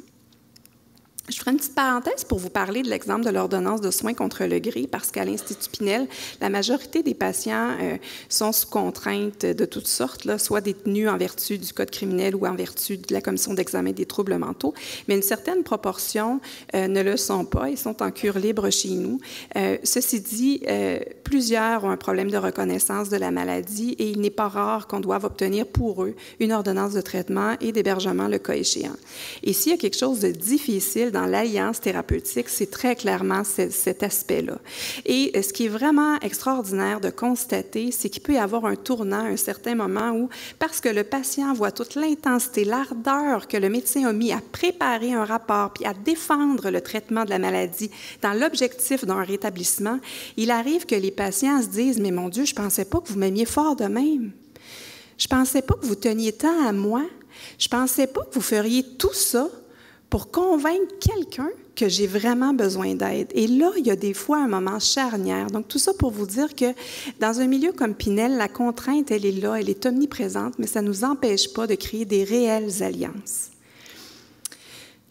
Je ferai une petite parenthèse pour vous parler de l'exemple de l'ordonnance de soins contre le gré, parce qu'à l'Institut Pinel, la majorité des patients sont sous contrainte de toutes sortes, là, soit détenus en vertu du Code criminel ou en vertu de la Commission d'examen des troubles mentaux, mais une certaine proportion ne le sont pas et sont en cure libre chez nous. Ceci dit, plusieurs ont un problème de reconnaissance de la maladie et il n'est pas rare qu'on doive obtenir pour eux une ordonnance de traitement et d'hébergement le cas échéant. Et s'il y a quelque chose de difficile dans l'alliance thérapeutique, c'est très clairement cet aspect-là. Et ce qui est vraiment extraordinaire de constater, c'est qu'il peut y avoir un tournant à un certain moment où, parce que le patient voit toute l'intensité, l'ardeur que le médecin a mis à préparer un rapport puis à défendre le traitement de la maladie dans l'objectif d'un rétablissement, il arrive que les patients se disent « Mais mon Dieu, je ne pensais pas que vous m'aimiez fort de même. Je ne pensais pas que vous teniez tant à moi. Je ne pensais pas que vous feriez tout ça pour convaincre quelqu'un que j'ai vraiment besoin d'aide. » Et là, il y a des fois un moment charnière. Donc, tout ça pour vous dire que dans un milieu comme Pinel, la contrainte, elle est là, elle est omniprésente, mais ça ne nous empêche pas de créer des réelles alliances.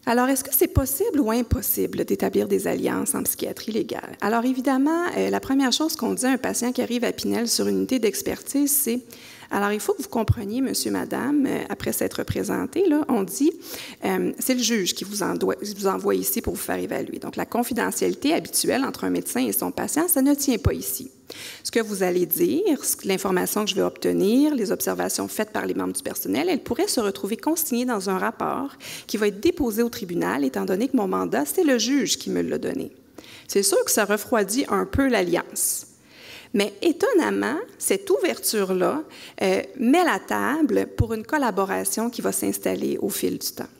Alors, est-ce que c'est possible ou impossible d'établir des alliances en psychiatrie légale? Alors, évidemment, la première chose qu'on dit à un patient qui arrive à Pinel sur une unité d'expertise, c'est « Alors, il faut que vous compreniez, monsieur, madame, après s'être présenté, là, on dit c'est le juge qui vous envoie ici pour vous faire évaluer. Donc, la confidentialité habituelle entre un médecin et son patient, ça ne tient pas ici. Ce que vous allez dire, l'information que je vais obtenir, les observations faites par les membres du personnel, elles pourraient se retrouver consignées dans un rapport qui va être déposé au tribunal, étant donné que mon mandat, c'est le juge qui me l'a donné. » C'est sûr que ça refroidit un peu l'alliance. Mais étonnamment, cette ouverture-là met la table pour une collaboration qui va s'installer au fil du temps.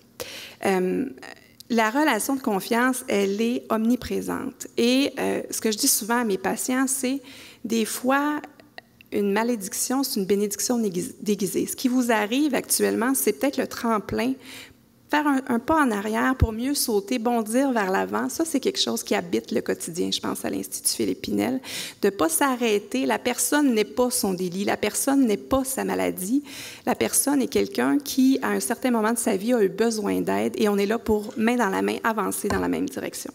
La relation de confiance, elle est omniprésente. Et ce que je dis souvent à mes patients, c'est des fois, une malédiction, c'est une bénédiction déguisée. Ce qui vous arrive actuellement, c'est peut-être le tremplin, faire un pas en arrière pour mieux sauter, bondir vers l'avant. Ça, c'est quelque chose qui habite le quotidien, je pense, à l'Institut Philippe Pinel. De ne pas s'arrêter. La personne n'est pas son délit. La personne n'est pas sa maladie. La personne est quelqu'un qui, à un certain moment de sa vie, a eu besoin d'aide et on est là pour, main dans la main, avancer dans la même direction.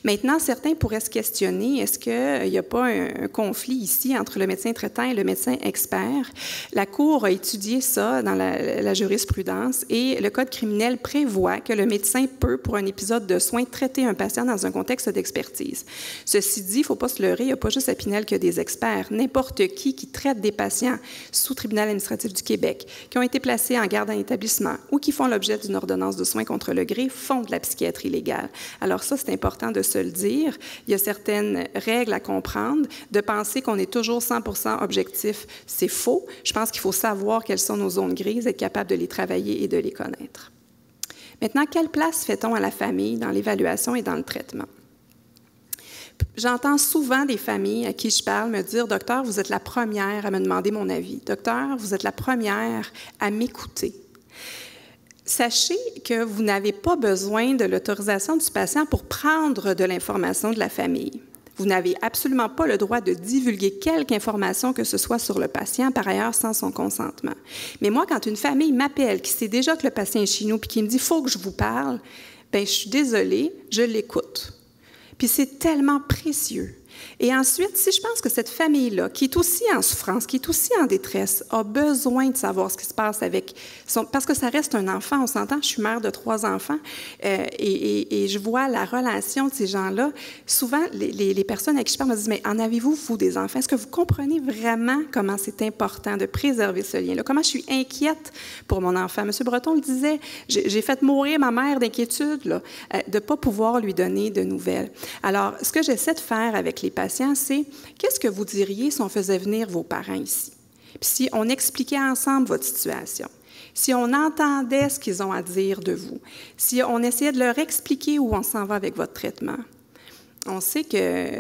Maintenant, certains pourraient se questionner, est-ce qu'il n'y a pas un conflit ici entre le médecin traitant et le médecin expert? La Cour a étudié ça dans la jurisprudence et le Code criminel prévoit que le médecin peut, pour un épisode de soins, traiter un patient dans un contexte d'expertise. Ceci dit, il ne faut pas se leurrer, il n'y a pas juste à Pinel que des experts. N'importe qui traite des patients sous tribunal administratif du Québec, qui ont été placés en garde en établissement ou qui font l'objet d'une ordonnance de soins contre le gré, font de la psychiatrie légale. Alors ça, c'est important de se le dire. Il y a certaines règles à comprendre. De penser qu'on est toujours 100% objectif, c'est faux. Je pense qu'il faut savoir quelles sont nos zones grises, être capable de les travailler et de les connaître. Maintenant, quelle place fait-on à la famille dans l'évaluation et dans le traitement? J'entends souvent des familles à qui je parle me dire « Docteur, vous êtes la première à me demander mon avis. Docteur, vous êtes la première à m'écouter. » Sachez que vous n'avez pas besoin de l'autorisation du patient pour prendre de l'information de la famille. Vous n'avez absolument pas le droit de divulguer quelque information que ce soit sur le patient, par ailleurs sans son consentement. Mais moi, quand une famille m'appelle, qui sait déjà que le patient est chez nous, puis qui me dit « faut que je vous parle », bien, je suis désolée, je l'écoute. Puis c'est tellement précieux. Et ensuite, si je pense que cette famille-là, qui est aussi en souffrance, qui est aussi en détresse, a besoin de savoir ce qui se passe avec son... Parce que ça reste un enfant, on s'entend, je suis mère de 3 enfants, et je vois la relation de ces gens-là. Souvent, les personnes avec qui je parle me disent « Mais en avez-vous, vous, des enfants? Est-ce que vous comprenez vraiment comment c'est important de préserver ce lien-là? Comment je suis inquiète pour mon enfant? » M. Breton le disait, j'ai fait mourir ma mère d'inquiétude, là, de ne pas pouvoir lui donner de nouvelles. Alors, ce que j'essaie de faire avec les patients, c'est qu'est-ce que vous diriez si on faisait venir vos parents ici? Puis si on expliquait ensemble votre situation, si on entendait ce qu'ils ont à dire de vous, si on essayait de leur expliquer où on s'en va avec votre traitement. On sait que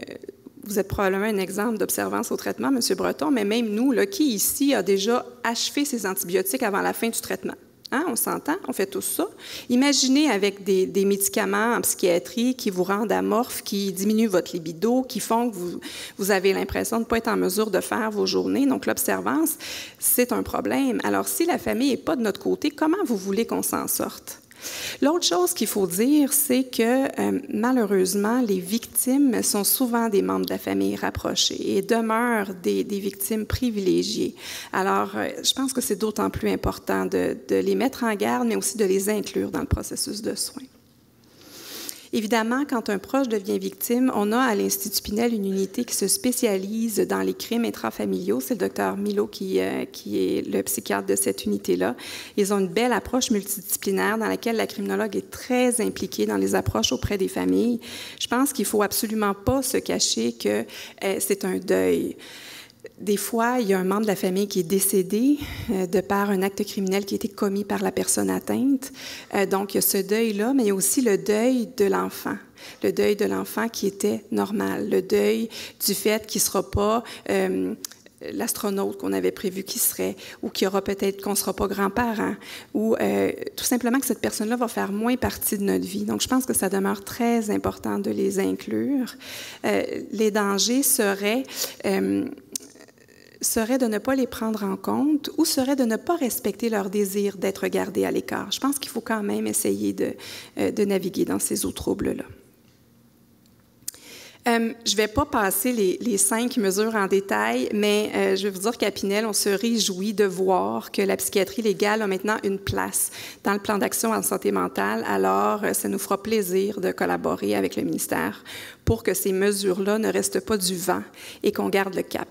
vous êtes probablement un exemple d'observance au traitement, M. Breton, mais même nous, là, qui ici a déjà achevé ses antibiotiques avant la fin du traitement? Hein, on s'entend, on fait tout ça. Imaginez avec des médicaments en psychiatrie qui vous rendent amorphes, qui diminuent votre libido, qui font que vous avez l'impression de ne pas être en mesure de faire vos journées. Donc, l'observance, c'est un problème. Alors, si la famille n'est pas de notre côté, comment vous voulez qu'on s'en sorte? L'autre chose qu'il faut dire, c'est que malheureusement, les victimes sont souvent des membres de la famille rapprochés et demeurent des victimes privilégiées. Alors, je pense que c'est d'autant plus important de les mettre en garde, mais aussi de les inclure dans le processus de soins. Évidemment, quand un proche devient victime, on a à l'Institut Pinel une unité qui se spécialise dans les crimes intrafamiliaux. C'est le docteur Milo qui est le psychiatre de cette unité-là. Ils ont une belle approche multidisciplinaire dans laquelle la criminologue est très impliquée dans les approches auprès des familles. Je pense qu'il ne faut absolument pas se cacher que c'est un deuil. Des fois, il y a un membre de la famille qui est décédé de par un acte criminel qui a été commis par la personne atteinte. Donc, il y a ce deuil-là, mais il y a aussi le deuil de l'enfant. Le deuil de l'enfant qui était normal. Le deuil du fait qu'il ne sera pas l'astronaute qu'on avait prévu qu'il serait, ou qu'il y aura peut-être qu'on ne sera pas grand-parent, ou tout simplement que cette personne-là va faire moins partie de notre vie. Donc, je pense que ça demeure très important de les inclure. Les dangers seraient de ne pas les prendre en compte ou serait de ne pas respecter leur désir d'être gardés à l'écart. Je pense qu'il faut quand même essayer de naviguer dans ces eaux troubles-là. Je ne vais pas passer les 5 mesures en détail, mais je vais vous dire qu'à Pinel, on se réjouit de voir que la psychiatrie légale a maintenant une place dans le plan d'action en santé mentale. Alors, ça nous fera plaisir de collaborer avec le ministère pour que ces mesures-là ne restent pas du vent et qu'on garde le cap.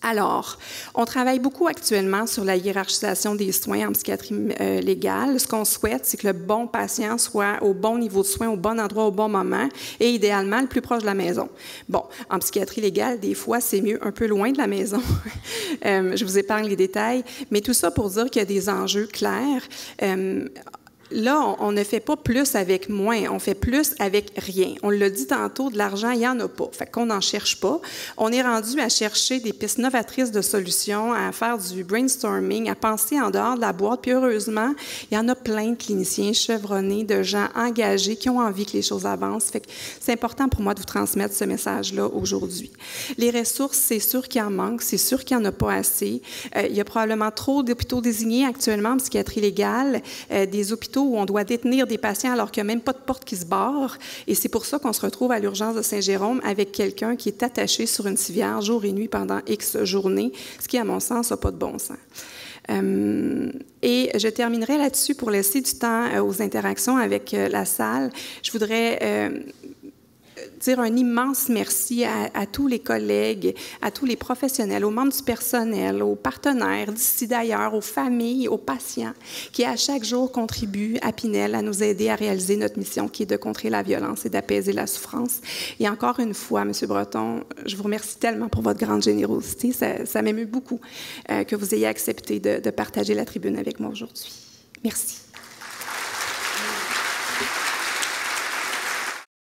Alors, on travaille beaucoup actuellement sur la hiérarchisation des soins en psychiatrie légale. Ce qu'on souhaite, c'est que le bon patient soit au bon niveau de soins, au bon endroit, au bon moment et idéalement le plus proche de la maison. Bon, en psychiatrie légale, des fois, c'est mieux un peu loin de la maison. Je vous épargne les détails, mais tout ça pour dire qu'il y a des enjeux clairs. Là, on ne fait pas plus avec moins, on fait plus avec rien. On l'a dit tantôt, de l'argent, il n'y en a pas. Fait qu'on n'en cherche pas. On est rendu à chercher des pistes novatrices de solutions, à faire du brainstorming, à penser en dehors de la boîte. Puis heureusement, il y en a plein de cliniciens chevronnés, de gens engagés qui ont envie que les choses avancent. Fait que c'est important pour moi de vous transmettre ce message-là aujourd'hui. Les ressources, c'est sûr qu'il en manque, c'est sûr qu'il n'y en a pas assez. Il y a probablement trop d'hôpitaux désignés actuellement en psychiatrie légale, des hôpitaux où on doit détenir des patients alors qu'il n'y a même pas de porte qui se barre. Et c'est pour ça qu'on se retrouve à l'urgence de Saint-Jérôme avec quelqu'un qui est attaché sur une civière jour et nuit pendant X journées, ce qui, à mon sens, n'a pas de bon sens. Et je terminerai là-dessus pour laisser du temps aux interactions avec la salle. Je voudrais dire un immense merci à tous les collègues, à tous les professionnels, aux membres du personnel, aux partenaires d'ici d'ailleurs, aux familles, aux patients, qui à chaque jour contribuent à Pinel à nous aider à réaliser notre mission qui est de contrer la violence et d'apaiser la souffrance. Et encore une fois, M. Breton, je vous remercie tellement pour votre grande générosité. Ça m'émeut beaucoup que vous ayez accepté de partager la tribune avec moi aujourd'hui. Merci.